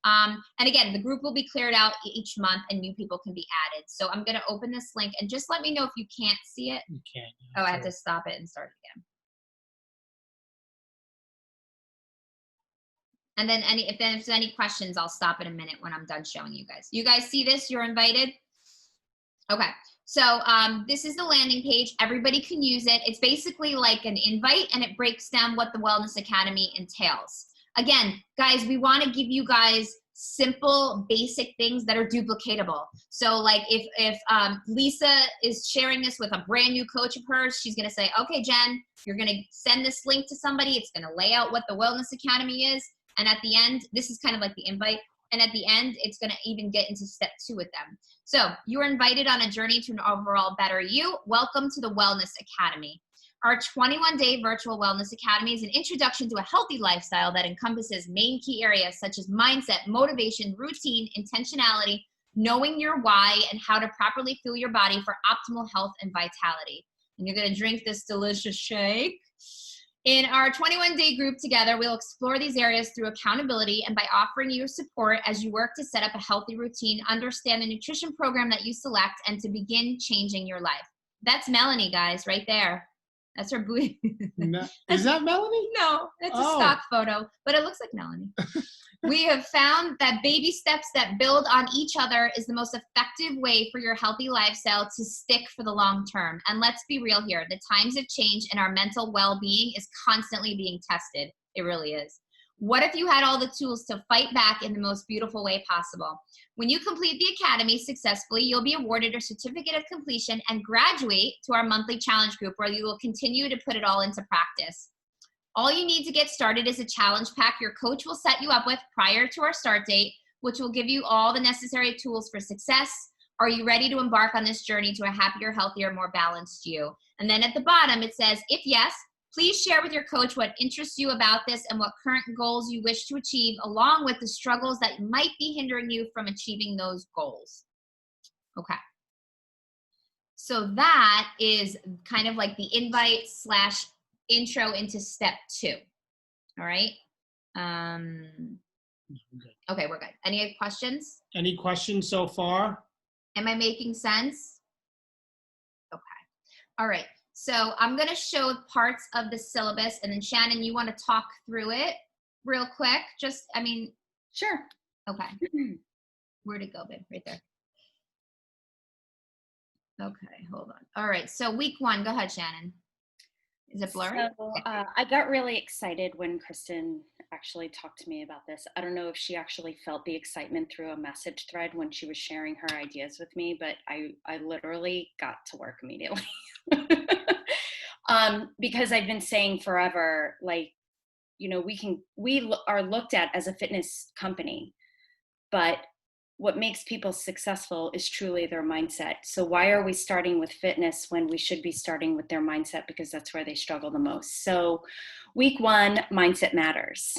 Speaker 1: And again, the group will be cleared out each month and new people can be added. So I'm going to open this link and just let me know if you can't see it.
Speaker 2: You can't.
Speaker 1: Oh, I have to stop it and start it again. And then if there's any questions, I'll stop in a minute when I'm done showing you guys. You guys see this? You're invited? Okay. So this is the landing page. Everybody can use it. It's basically like an invite, and it breaks down what the Wellness Academy entails. Again, guys, we want to give you guys simple, basic things that are duplicatable. So like if Lisa is sharing this with a brand new coach of hers, she's going to say, okay, Jen, you're going to send this link to somebody. It's going to lay out what the Wellness Academy is. And at the end, this is kind of like the invite. And at the end, it's going to even get into step 2 with them. So you are invited on a journey to an overall better you. Welcome to the Wellness Academy. Our 21-day virtual Wellness Academy is an introduction to a healthy lifestyle that encompasses main key areas such as mindset, motivation, routine, intentionality, knowing your why, and how to properly fuel your body for optimal health and vitality. And you're going to drink this delicious shake. In our 21-day group together, we'll explore these areas through accountability and by offering you support as you work to set up a healthy routine, understand the nutrition program that you select, and to begin changing your life. That's Melanie, guys, right there. That's her booty.
Speaker 2: No, is that Melanie?
Speaker 1: No, it's a stock photo, but it looks like Melanie. We have found that baby steps that build on each other is the most effective way for your healthy lifestyle to stick for the long term. And let's be real here. The times have changed and our mental well-being is constantly being tested. It really is. What if you had all the tools to fight back in the most beautiful way possible? When you complete the academy successfully, you'll be awarded a certificate of completion and graduate to our monthly challenge group where you will continue to put it all into practice. All you need to get started is a challenge pack your coach will set you up with prior to our start date, which will give you all the necessary tools for success. Are you ready to embark on this journey to a happier, healthier, more balanced you? And then at the bottom, it says, if yes, please share with your coach what interests you about this and what current goals you wish to achieve, along with the struggles that might be hindering you from achieving those goals. Okay. So that is kind of like the invite / intro into step 2. All right. Okay, we're good. Any questions?
Speaker 2: Any questions so far?
Speaker 1: Am I making sense? Okay. All right. So I'm going to show parts of the syllabus, and then Shannon, you want to talk through it real quick?
Speaker 3: Sure.
Speaker 1: Okay. Where'd it go, babe? Right there. Okay, hold on. All right. So week 1, go ahead, Shannon. Is it blurry?
Speaker 3: So I got really excited when Kristen actually talked to me about this. I don't know if she actually felt the excitement through a message thread when she was sharing her ideas with me, but I literally got to work immediately. Because I've been saying forever, like, you know, we are looked at as a fitness company, but what makes people successful is truly their mindset. So why are we starting with fitness when we should be starting with their mindset? Because that's where they struggle the most. So week 1, mindset matters.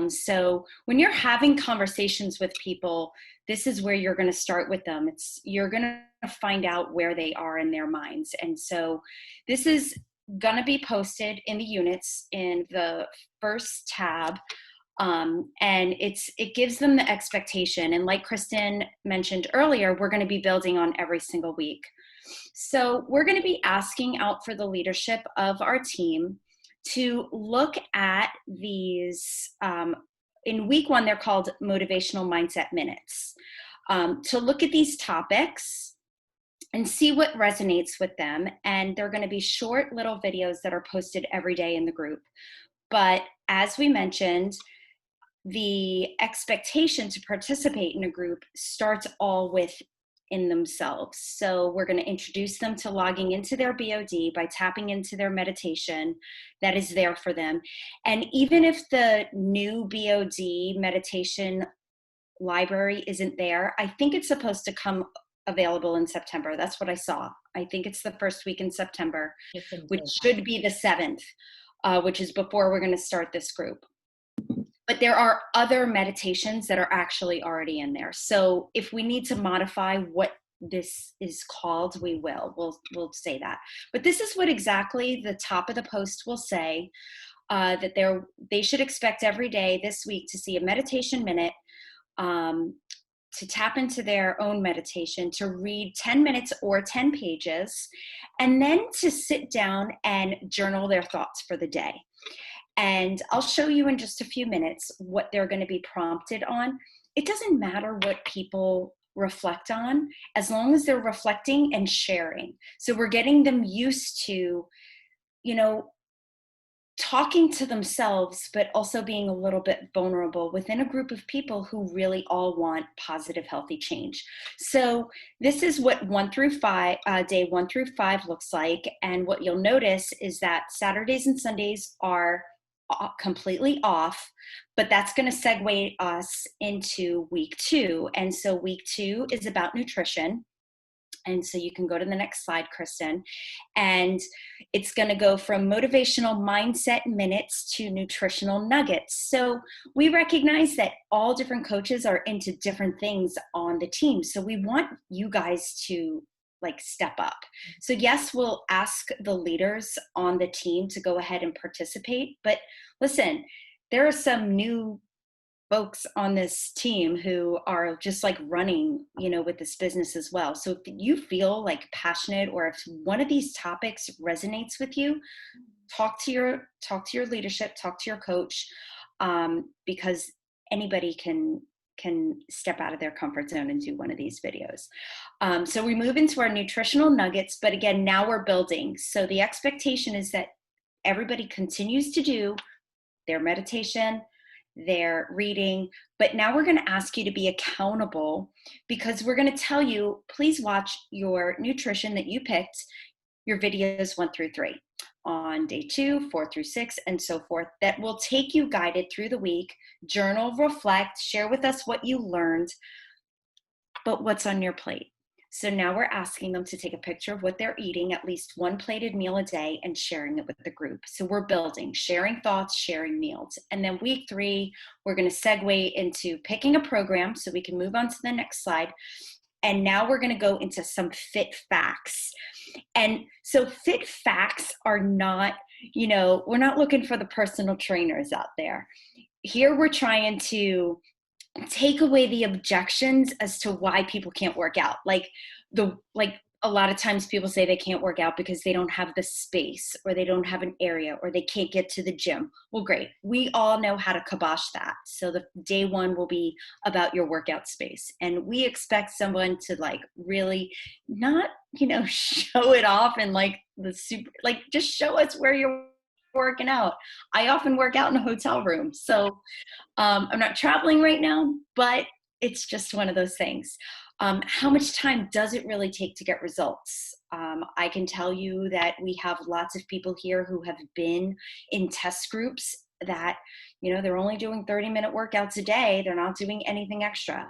Speaker 3: So when you're having conversations with people, this is where you're going to start with them. You're going to find out where they are in their minds. And so this is going to be posted in the units in the first tab. And it gives them the expectation. And like Kristen mentioned earlier, we're going to be building on every single week. So we're going to be asking out for the leadership of our team to look at these, in week 1, they're called motivational mindset minutes, to look at these topics and see what resonates with them. And they're going to be short little videos that are posted every day in the group. But as we mentioned, the expectation to participate in a group starts all within themselves. So we're going to introduce them to logging into their BOD by tapping into their meditation that is there for them. And even if the new BOD meditation library isn't there, I think it's supposed to come available in September. That's what I saw. I think it's the first week in September, which should be the 7th, which is before we're going to start this group. But there are other meditations that are actually already in there. So if we need to modify what this is called, we will. We'll say that. But this is what exactly the top of the post will say, that they should expect every day this week to see a meditation minute, to tap into their own meditation, to read 10 minutes or 10 pages, and then to sit down and journal their thoughts for the day. And I'll show you in just a few minutes what they're going to be prompted on. It doesn't matter what people reflect on, as long as they're reflecting and sharing. So we're getting them used to, you know, talking to themselves, but also being a little bit vulnerable within a group of people who really all want positive, healthy change. So this is what day 1 through 5 looks like. And what you'll notice is that Saturdays and Sundays are completely off, but that's going to segue us into week 2. And so week 2 is about nutrition. And so you can go to the next slide, Kristen. And it's going to go from motivational mindset minutes to nutritional nuggets. So we recognize that all different coaches are into different things on the team. So we want you guys to step up. So yes, we'll ask the leaders on the team to go ahead and participate. But listen, there are some new folks on this team who are just running, with this business as well. So if you feel passionate, or if one of these topics resonates with you, talk to your leadership, talk to your coach, because anybody can step out of their comfort zone and do one of these videos. So we move into our nutritional nuggets, but again, now we're building. So the expectation is that everybody continues to do their meditation, their reading, but now we're going to ask you to be accountable, because we're going to tell you, please watch your nutrition that you picked, your videos 1 through 3 on day 2, 4 through 6, and so forth, that will take you guided through the week. Journal, reflect, share with us what you learned, but what's on your plate. So now we're asking them to take a picture of what they're eating, at least 1 plated meal a day, and sharing it with the group. So we're building, sharing thoughts, sharing meals. And then week 3, we're going to segue into picking a program, so we can move on to the next slide. And now we're going to go into some fit facts. And so fit facts are not, we're not looking for the personal trainers out there. Here we're trying to take away the objections as to why people can't work out. A lot of times people say they can't work out because they don't have the space, or they don't have an area, or they can't get to the gym. Well, great. We all know how to kibosh that. So the day 1 will be about your workout space. And we expect someone to really not, show it off and the super, just show us where your working out. I often work out in a hotel room. So I'm not traveling right now, but it's just one of those things. How much time does it really take to get results? I can tell you that we have lots of people here who have been in test groups that, you know, they're only doing 30-minute workouts a day. They're not doing anything extra,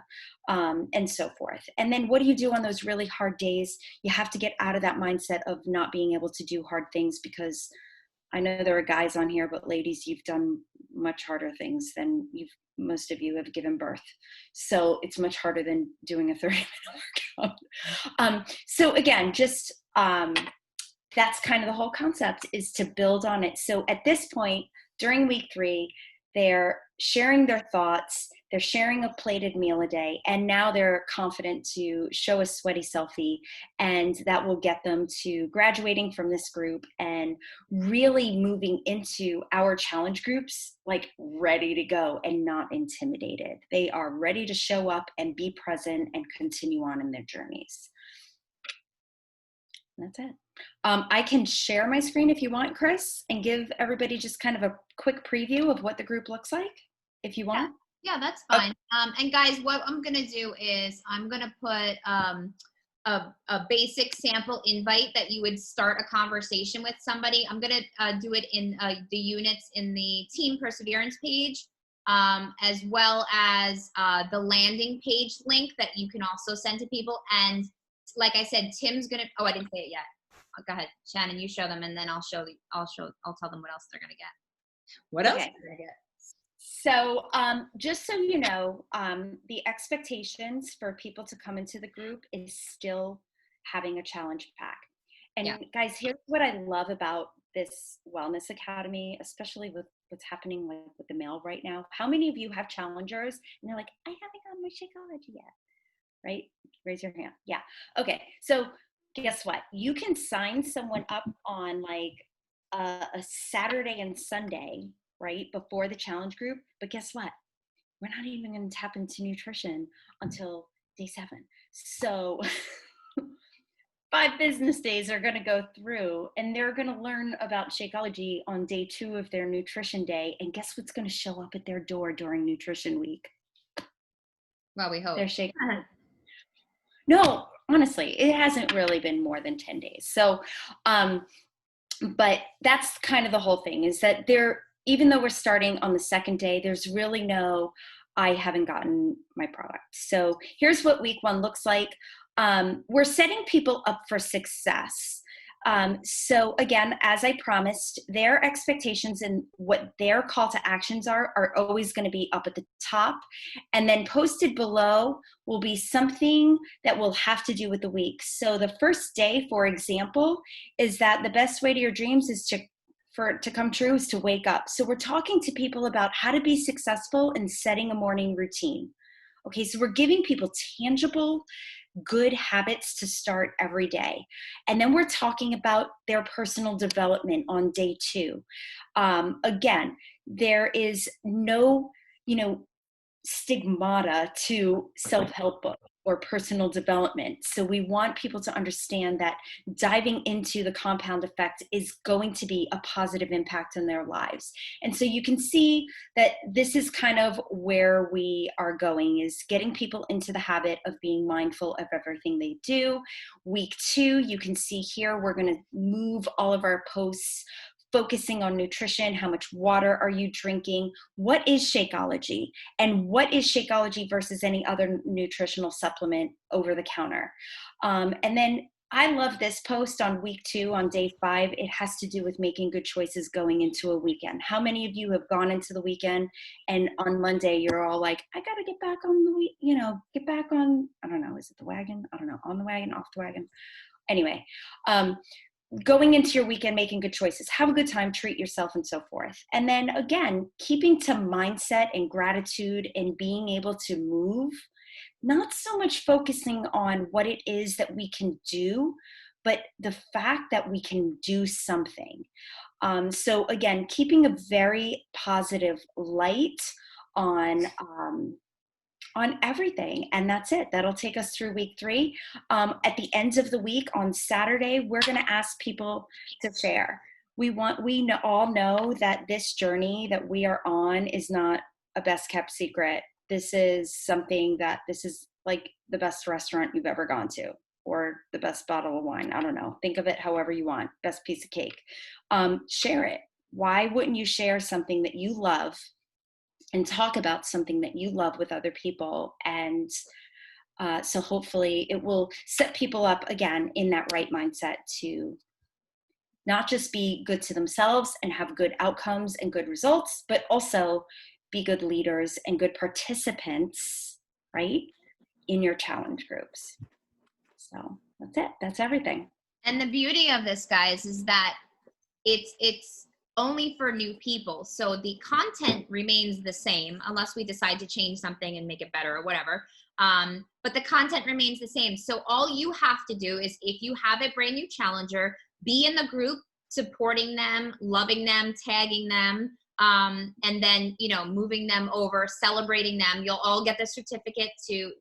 Speaker 3: and so forth. And then what do you do on those really hard days? You have to get out of that mindset of not being able to do hard things, because I know there are guys on here, but ladies, you've done much harder things than most of you have given birth. So it's much harder than doing a 30-minute workout. So again, just that's kind of the whole concept, is to build on it. So at this point, during week 3, they're sharing their thoughts, they're sharing a plated meal a day, and now they're confident to show a sweaty selfie, and that will get them to graduating from this group and really moving into our challenge groups, like ready to go and not intimidated. They are ready to show up and be present and continue on in their journeys. And that's it. I can share my screen if you want, Chris, and give everybody just kind of a quick preview of what the group looks like, if you want.
Speaker 1: Yeah, that's fine. And guys, what I'm gonna do is I'm gonna put a basic sample invite that you would start a conversation with somebody. I'm gonna do it in the units in the Team Perseverance page, as well as the landing page link that you can also send to people. And like I said, Tim's gonna, oh, I didn't say it yet. Go ahead, Shannon, you show them, and then I'll tell them what else they're gonna get.
Speaker 11: What else?
Speaker 3: Okay. So just so you know, the expectations for people to come into the group is still having a challenge pack. And guys, here's what I love about this Wellness Academy, especially with what's happening with the mail right now. How many of you have challengers and they're like, I haven't gotten my Shakeology yet, right? Raise your hand. Yeah. Okay. So guess what? You can sign someone up on like a Saturday and Sunday, right, before the challenge group. But guess what? We're not even going to tap into nutrition until day 7. So 5 business days are going to go through, and they're going to learn about Shakeology on day 2 of their nutrition day. And guess what's going to show up at their door during nutrition week?
Speaker 1: Well, we hope.
Speaker 3: Their Shakeology. No, honestly, it hasn't really been more than 10 days. So, but that's kind of the whole thing, is that even though we're starting on the 2nd day, there's really no, I haven't gotten my product. So here's what week 1 looks like. We're setting people up for success. So again, as I promised, their expectations and what their call to actions are always going to be up at the top. And then posted below will be something that will have to do with the week. So the first day, for example, is that the best way to your dreams is for it to come true is to wake up. So we're talking to people about how to be successful in setting a morning routine. Okay, so we're giving people tangible, good habits to start every day. And then we're talking about their personal development on day 2. Again, there is no, stigmata to self-help book or personal development. So we want people to understand that diving into the compound effect is going to be a positive impact in their lives. And so you can see that this is kind of where we are going, is getting people into the habit of being mindful of everything they do. Week 2, you can see here, we're going to move all of our posts focusing on nutrition. How much water are you drinking? What is Shakeology? And what is Shakeology versus any other nutritional supplement over the counter? And then I love this post on week 2 on day 5. It has to do with making good choices going into a weekend. How many of you have gone into the weekend and on Monday you're all like, I got to get back on get back on, I don't know, is it the wagon? I don't know, on the wagon, off the wagon. Anyway, going into your weekend, making good choices, have a good time, treat yourself, and so forth. And then again, keeping to mindset and gratitude and being able to move, not so much focusing on what it is that we can do, but the fact that we can do something. So again, keeping a very positive light on everything. And that's it. That'll take us through week 3. At the end of the week on Saturday, we're going to ask people to share. all know that this journey that we are on is not a best kept secret. This is like the best restaurant you've ever gone to, or the best bottle of wine. I don't know. Think of it however you want. Best piece of cake. Share it. Why wouldn't you share something that you love and talk about something that you love with other people? And so hopefully it will set people up again in that right mindset to not just be good to themselves and have good outcomes and good results, but also be good leaders and good participants, right, in your challenge groups. So that's it. That's everything.
Speaker 1: And the beauty of this, guys, is that it's only for new people. So the content remains the same unless we decide to change something and make it better or whatever. But the content remains the same. So all you have to do is, if you have a brand new challenger, be in the group, supporting them, loving them, tagging them, and then, moving them over, celebrating them. You'll all get the certificate to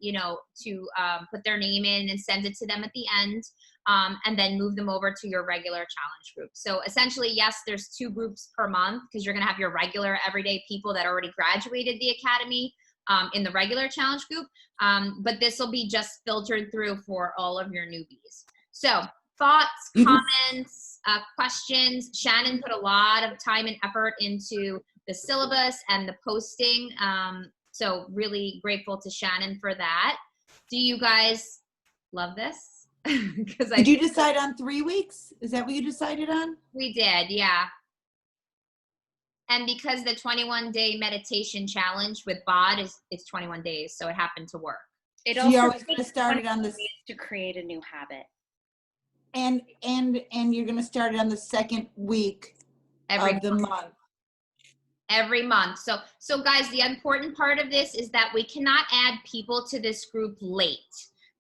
Speaker 1: put their name in and send it to them at the end, and then move them over to your regular challenge group. So essentially, yes, there's 2 groups per month, because you're going to have your regular everyday people that already graduated the academy in the regular challenge group. But this will be just filtered through for all of your newbies. So thoughts, comments, questions. Shannon put a lot of time and effort into the syllabus and the posting. So really grateful to Shannon for that. Do you guys love this?
Speaker 10: Did you decide on 3 weeks? Is that what you decided on?
Speaker 1: We did, yeah. And because the 21-day meditation challenge with BOD is 21 days, so it happened to work.
Speaker 3: It
Speaker 10: So
Speaker 3: also
Speaker 10: you're always going to start it on this
Speaker 3: to create a new habit.
Speaker 10: And you're going to start it on the 2nd week of the month.
Speaker 1: Every month. So guys, the important part of this is that we cannot add people to this group late.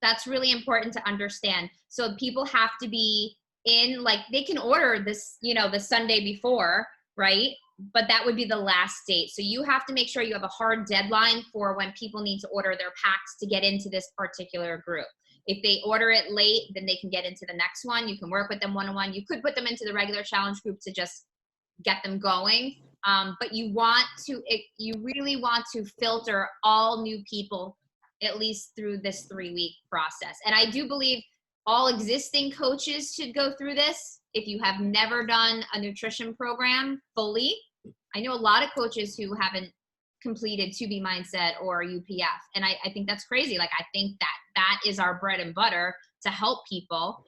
Speaker 1: That's really important to understand. So people have to be in, like, they can order this, the Sunday before, right? But that would be the last date. So you have to make sure you have a hard deadline for when people need to order their packs to get into this particular group. If they order it late, then they can get into the next one. You can work with them one-on-one. You could put them into the regular challenge group to just get them going. But you really want to filter all new people at least through this 3-week process. And I do believe all existing coaches should go through this. If you have never done a nutrition program fully, I know a lot of coaches who haven't completed 2B Mindset or UPF. And I think that's crazy. Like, I think that is our bread and butter to help people.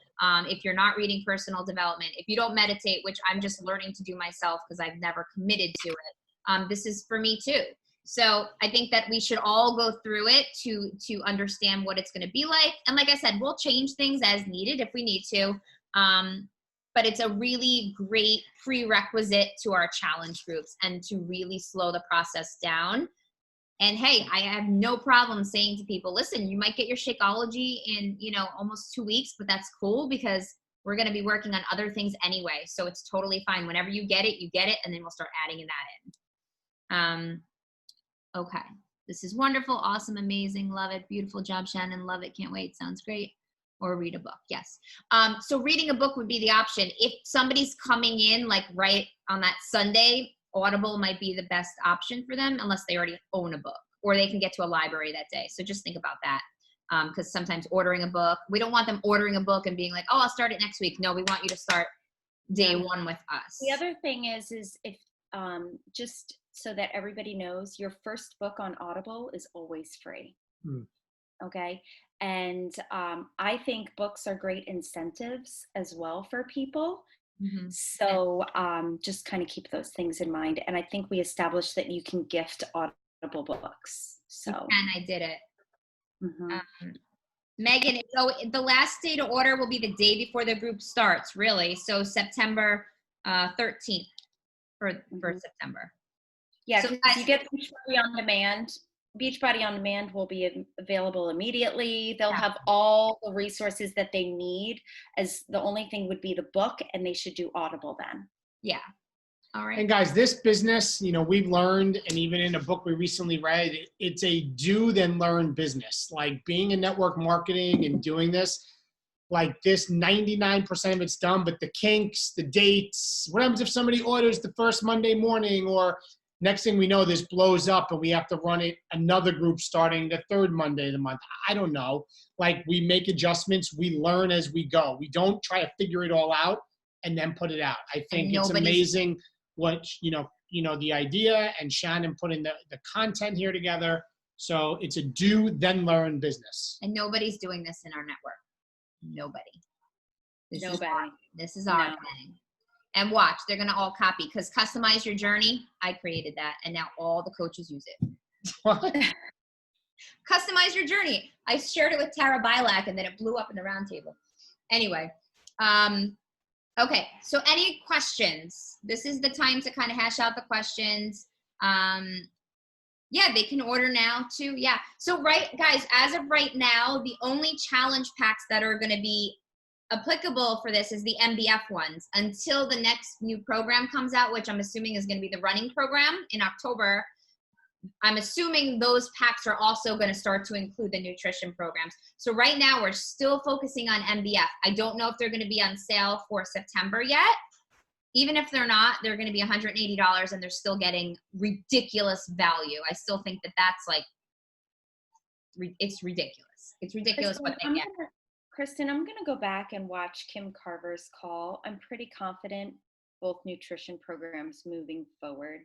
Speaker 1: If you're not reading personal development, if you don't meditate, which I'm just learning to do myself because I've never committed to it, this is for me too. So I think that we should all go through it to understand what it's going to be like. And like I said, we'll change things as needed if we need to. But it's a really great prerequisite to our challenge groups and to really slow the process down. And hey, I have no problem saying to people, listen, you might get your Shakeology in, almost 2 weeks, but that's cool because we're going to be working on other things anyway. So it's totally fine. Whenever you get it, and then we'll start adding that in. Okay. This is wonderful, awesome, amazing, love it, beautiful job, Shannon, love it, can't wait, sounds great. Or read a book, yes. So reading a book would be the option. If somebody's coming in like right on that Sunday, Audible might be the best option for them unless they already own a book or they can get to a library that day. So just think about that, because sometimes ordering a book, we don't want them ordering a book and being like, oh, I'll start it next week. No, we want you to start day 1 with us.
Speaker 3: The other thing is if just so that everybody knows, your first book on Audible is always free. Okay. And I think books are great incentives as well for people. Mm-hmm. So just kind of keep those things in mind. And I think we established that you can gift Audible books. So
Speaker 1: and I did it.
Speaker 3: Mm-hmm.
Speaker 1: Megan, so the last day to order will be the day before the group starts, really. So September 13th for September.
Speaker 3: Yeah,
Speaker 1: so
Speaker 3: you get Beachbody on Demand. Beachbody on Demand will be available immediately. They'll have all the resources that they need, as the only thing would be the book, and they should do Audible then.
Speaker 1: Yeah. All right.
Speaker 2: And guys, this business, we've learned, and even in a book we recently read, it's a do then learn business. Like being in network marketing and doing this, like this 99% of it's done, but the kinks, the dates, what happens if somebody orders the first Monday morning, or next thing we know, this blows up and we have to run it another group starting the third Monday of the month. I don't know. Like, we make adjustments, we learn as we go. We don't try to figure it all out and then put it out. I think it's amazing what, the idea, and Shannon putting the content here together. So it's a do, then learn business.
Speaker 1: And nobody's doing this in our network. Nobody. This is our thing. And watch, they're going to all copy, because customize your journey. I created that, and now all the coaches use it.
Speaker 2: What?
Speaker 1: Customize your journey. I shared it with Tara Bilak, and then it blew up in the roundtable. Anyway, okay. So any questions? This is the time to kind of hash out the questions. Yeah, they can order now too. Yeah. So guys, as of right now, the only challenge packs that are going to be applicable for this is the MBF ones until the next new program comes out, which I'm assuming is going to be the running program in October. I'm assuming those packs are also going to start to include the nutrition programs. So right now we're still focusing on MBF. I don't know if they're going to be on sale for September yet. Even if they're not, they're going to be $180 and they're still getting ridiculous value. I still think that that's like, it's ridiculous. It's ridiculous what they get.
Speaker 3: Kristen, I'm going to go back and watch Kim Carver's call. I'm pretty confident both nutrition programs moving forward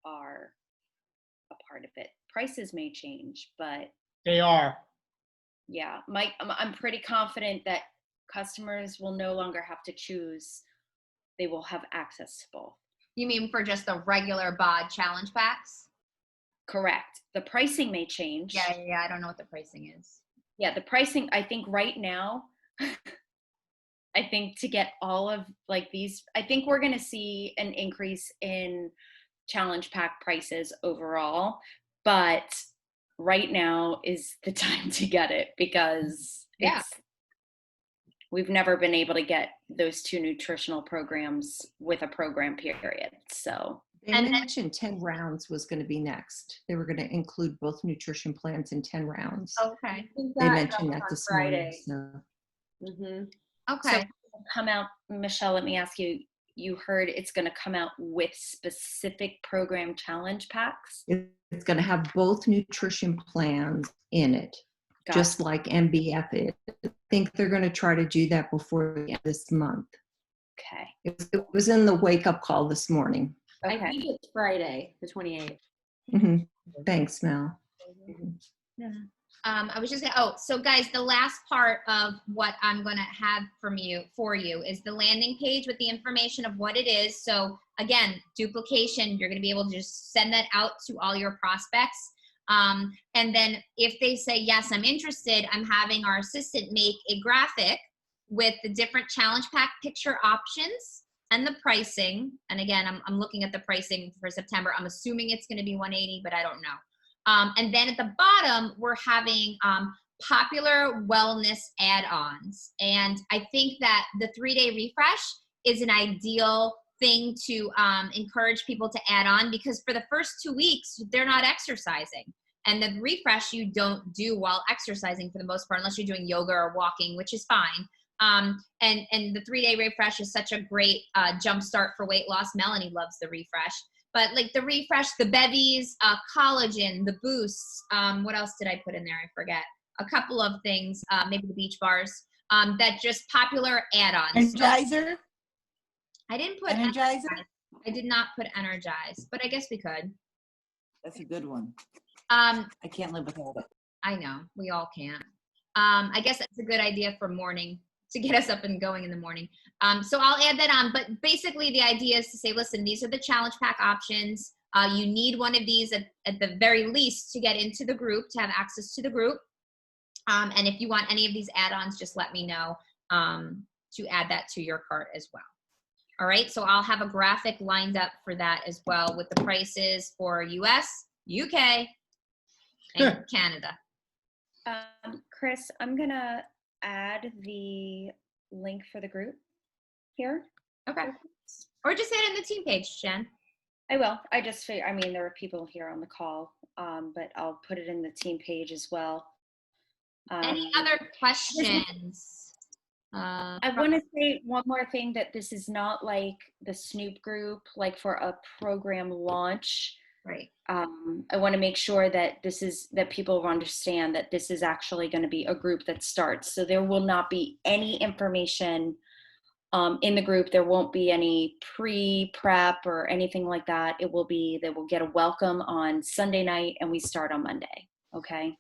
Speaker 3: are a part of it. Prices may change, but
Speaker 2: they are.
Speaker 3: Yeah, I'm pretty confident that customers will no longer have to choose. They will have access to both.
Speaker 1: You mean for just the regular BOD challenge packs?
Speaker 3: Correct. The pricing may change.
Speaker 1: Yeah. I don't know what the pricing is.
Speaker 3: Yeah, the pricing, I think right now, I think to get all of like these, I think we're going to see an increase in challenge pack prices overall, but right now is the time to get it, because we've never been able to get those two nutritional programs with a program period. So
Speaker 12: they mentioned 10 rounds was going to be next. They were going to include both nutrition plans in 10 rounds.
Speaker 1: Okay.
Speaker 12: They mentioned that this
Speaker 3: Friday.
Speaker 12: morning. So.
Speaker 1: Okay.
Speaker 3: So come out, Michelle, let me ask you, you heard it's going to come out with specific program challenge packs?
Speaker 12: It's going to have both nutrition plans in it, just like MBF is. I think they're going to try to do that before the end of this month.
Speaker 3: Okay.
Speaker 12: It was in the wake-up call this morning.
Speaker 7: Okay. I think it's Friday, the 28th.
Speaker 12: Mm-hmm. Thanks, Mel.
Speaker 1: Yeah. I was just gonna, so guys, the last part of what I'm gonna have for you is the landing page with the information of what it is. So again, duplication, you're gonna be able to just send that out to all your prospects. And then if they say, yes, I'm interested, I'm having our assistant make a graphic with the different challenge pack picture options and the pricing. And again, I'm looking at the pricing for September. I'm assuming it's going to be $180, but I don't know. And then at the bottom, we're having popular wellness add-ons. And I think that the 3-day refresh is an ideal thing to encourage people to add on, because for the first 2 weeks, they're not exercising. And the refresh you don't do while exercising for the most part, unless you're doing yoga or walking, which is fine. And the 3-day refresh is such a great jump start for weight loss. Melanie loves the refresh. But like the refresh, the bevies, collagen, the boosts, what else did I put in there? I forget. A couple of things, maybe the beach bars, that just popular add-ons.
Speaker 10: Energizer?
Speaker 1: I didn't put
Speaker 10: Energizer.
Speaker 1: I did not put Energize, but I guess we could.
Speaker 10: That's a good one. I can't live without it.
Speaker 1: I know, we all can't. I guess that's a good idea for morning, to get us up and going in the morning. So I'll add that on, but basically the idea is to say, listen, these are the challenge pack options. You need one of these at the very least to get into the group, to have access to the group. And if you want any of these add-ons, just let me know to add that to your cart as well. All right, so I'll have a graphic lined up for that as well with the prices for US, UK, and Canada.
Speaker 3: Chris, I'm gonna add the link for the group here.
Speaker 1: Okay. Or just add it in the team page, Jen.
Speaker 3: I will. I just figure, I mean, there are people here on the call, but I'll put it in the team page as well.
Speaker 1: Any other questions?
Speaker 3: I want to say one more thing, that this is not like the Snoop group, like for a program launch.
Speaker 1: Right.
Speaker 3: I want to make sure that that people understand that this is actually going to be a group that starts. So there will not be any information in the group. There won't be any pre-prep or anything like that. They will get a welcome on Sunday night and we start on Monday. Okay.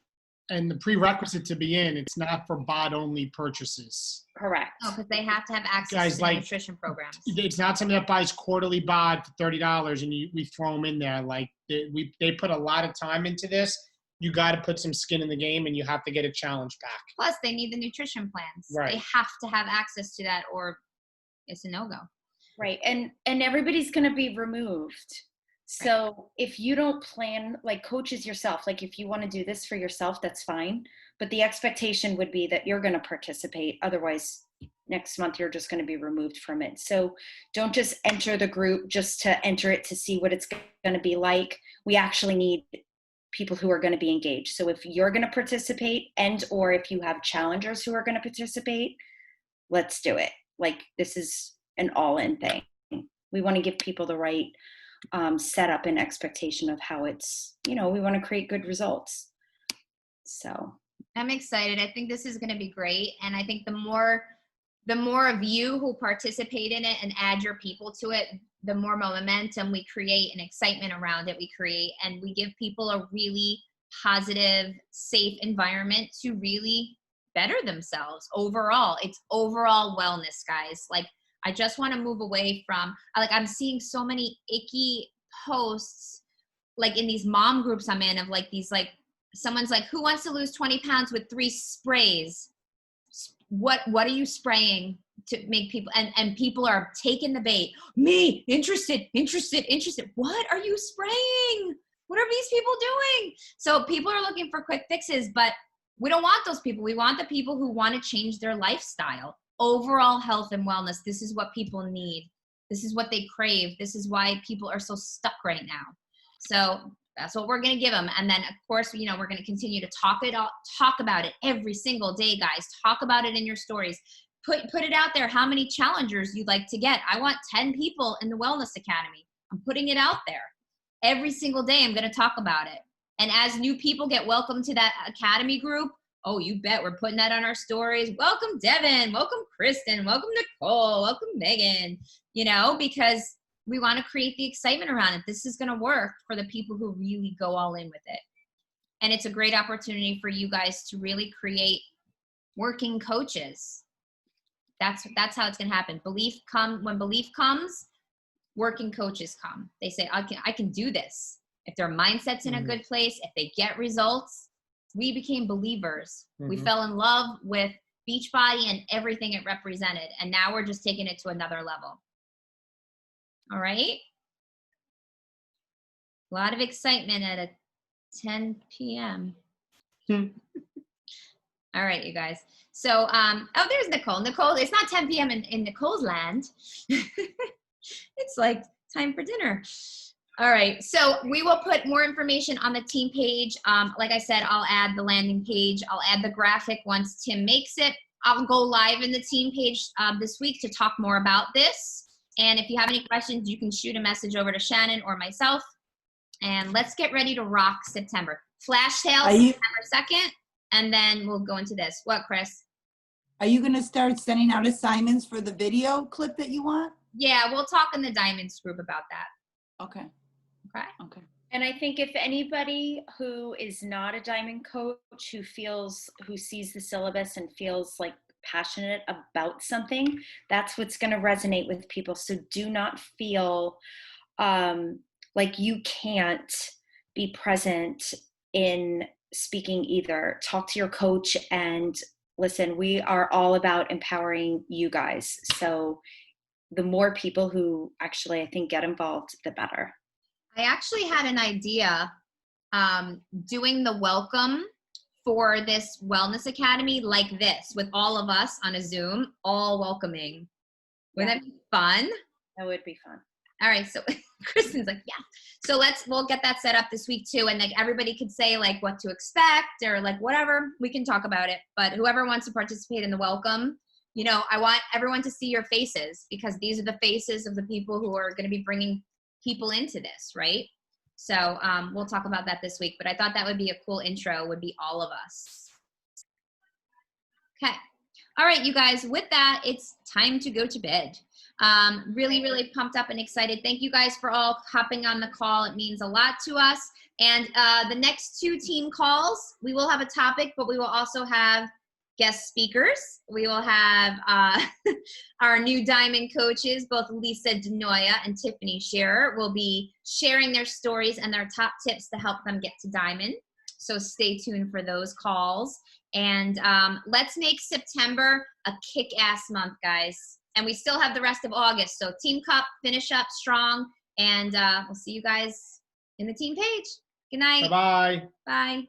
Speaker 2: And the prerequisite to be in, it's not for BOD-only purchases.
Speaker 3: Correct.
Speaker 1: No, because they have to have access
Speaker 2: Guys,
Speaker 1: to
Speaker 2: like,
Speaker 1: nutrition programs.
Speaker 2: It's not somebody that buys quarterly BOD for $30 and we throw them in there. Like they put a lot of time into this. You got to put some skin in the game, and you have to get a challenge pack.
Speaker 1: Plus, they need the nutrition plans.
Speaker 2: Right.
Speaker 1: They have to have access to that, or it's a no-go.
Speaker 3: Right. And everybody's going to be removed. So if you don't plan, like coaches yourself, like if you want to do this for yourself, that's fine. But the expectation would be that you're going to participate. Otherwise, next month, you're just going to be removed from it. So don't just enter the group just to enter it to see what it's going to be like. We actually need people who are going to be engaged. So if you're going to participate or if you have challengers who are going to participate, let's do it. Like this is an all-in thing. We want to give people the right setup and expectation of how it's, we want to create good results. So
Speaker 1: I'm excited. I think this is going to be great. And I think the more of you who participate in it and add your people to it, the more momentum we create and excitement around it we create. And we give people a really positive, safe environment to really better themselves overall. It's overall wellness, guys. Like, I just want to move away from, like, I'm seeing so many icky posts, like in these mom groups I'm in, of like these, like, someone's like, who wants to lose 20 pounds with 3 sprays? What are you spraying to make people, and people are taking the bait. Me, interested. What are you spraying? What are these people doing? So people are looking for quick fixes, but we don't want those people. We want the people who want to change their lifestyle. Overall health and wellness. This is what people need. This is what they crave. This is why people are so stuck right now. So that's what we're going to give them. And then, of course, we're going to continue to talk about it every single day, guys. Talk about it in your stories. Put it out there how many challengers you'd like to get. I want 10 people in the Wellness Academy. I'm putting it out there. Every single day I'm going to talk about it. And as new people get welcome to that Academy group, oh, you bet we're putting that on our stories. Welcome, Devin. Welcome, Kristen. Welcome, Nicole. Welcome, Megan. Because we want to create the excitement around it. This is going to work for the people who really go all in with it. And it's a great opportunity for you guys to really create working coaches. That's how it's going to happen. When belief comes, working coaches come. They say, I can do this. If their mindset's in a good place, if they get results, we became believers. We fell in love with Beachbody and everything it represented. And now we're just taking it to another level. All right. A lot of excitement at a 10 p.m. All right, you guys. So, there's Nicole. Nicole, it's not 10 p.m. in Nicole's land. It's like time for dinner. All right. So we will put more information on the team page. Like I said, I'll add the landing page. I'll add the graphic once Tim makes it. I'll go live in the team page this week to talk more about this. And if you have any questions, you can shoot a message over to Shannon or myself. And let's get ready to rock September. Flash sale September 2nd, and then we'll go into this. What, Chris?
Speaker 10: Are you going to start sending out assignments for the video clip that you want?
Speaker 1: Yeah, we'll talk in the Diamonds group about that.
Speaker 10: Okay. Okay.
Speaker 3: And I think if anybody who is not a Diamond coach, who sees the syllabus and feels like passionate about something, that's what's going to resonate with people. So do not feel like you can't be present in speaking either. Talk to your coach and listen, we are all about empowering you guys. So the more people who actually, I think, get involved, the better.
Speaker 1: I actually had an idea doing the welcome for this Wellness Academy like this, with all of us on a Zoom, all welcoming. Wouldn't that be fun?
Speaker 3: That would be fun.
Speaker 1: All right, so Kristen's like, yeah. So we'll get that set up this week too, and like everybody could say like what to expect or like whatever. We can talk about it, but whoever wants to participate in the welcome, you know, I want everyone to see your faces because these are the faces of the people who are going to be bringing people into this, right? So we'll talk about that this week, but I thought that would be a cool intro, would be all of us. Okay. All right, you guys, with that, it's time to go to bed. Really, really pumped up and excited. Thank you guys for all hopping on the call. It means a lot to us. And the next 2 team calls, we will have a topic, but we will also have guest speakers. We will have our new Diamond coaches, both Lisa Denoya and Tiffany Scherer, will be sharing their stories and their top tips to help them get to Diamond. So stay tuned for those calls. And let's make September a kick-ass month, guys. And we still have the rest of August. So Team Cup, finish up strong. And we'll see you guys in the team page. Good night.
Speaker 2: Bye-bye.
Speaker 1: Bye.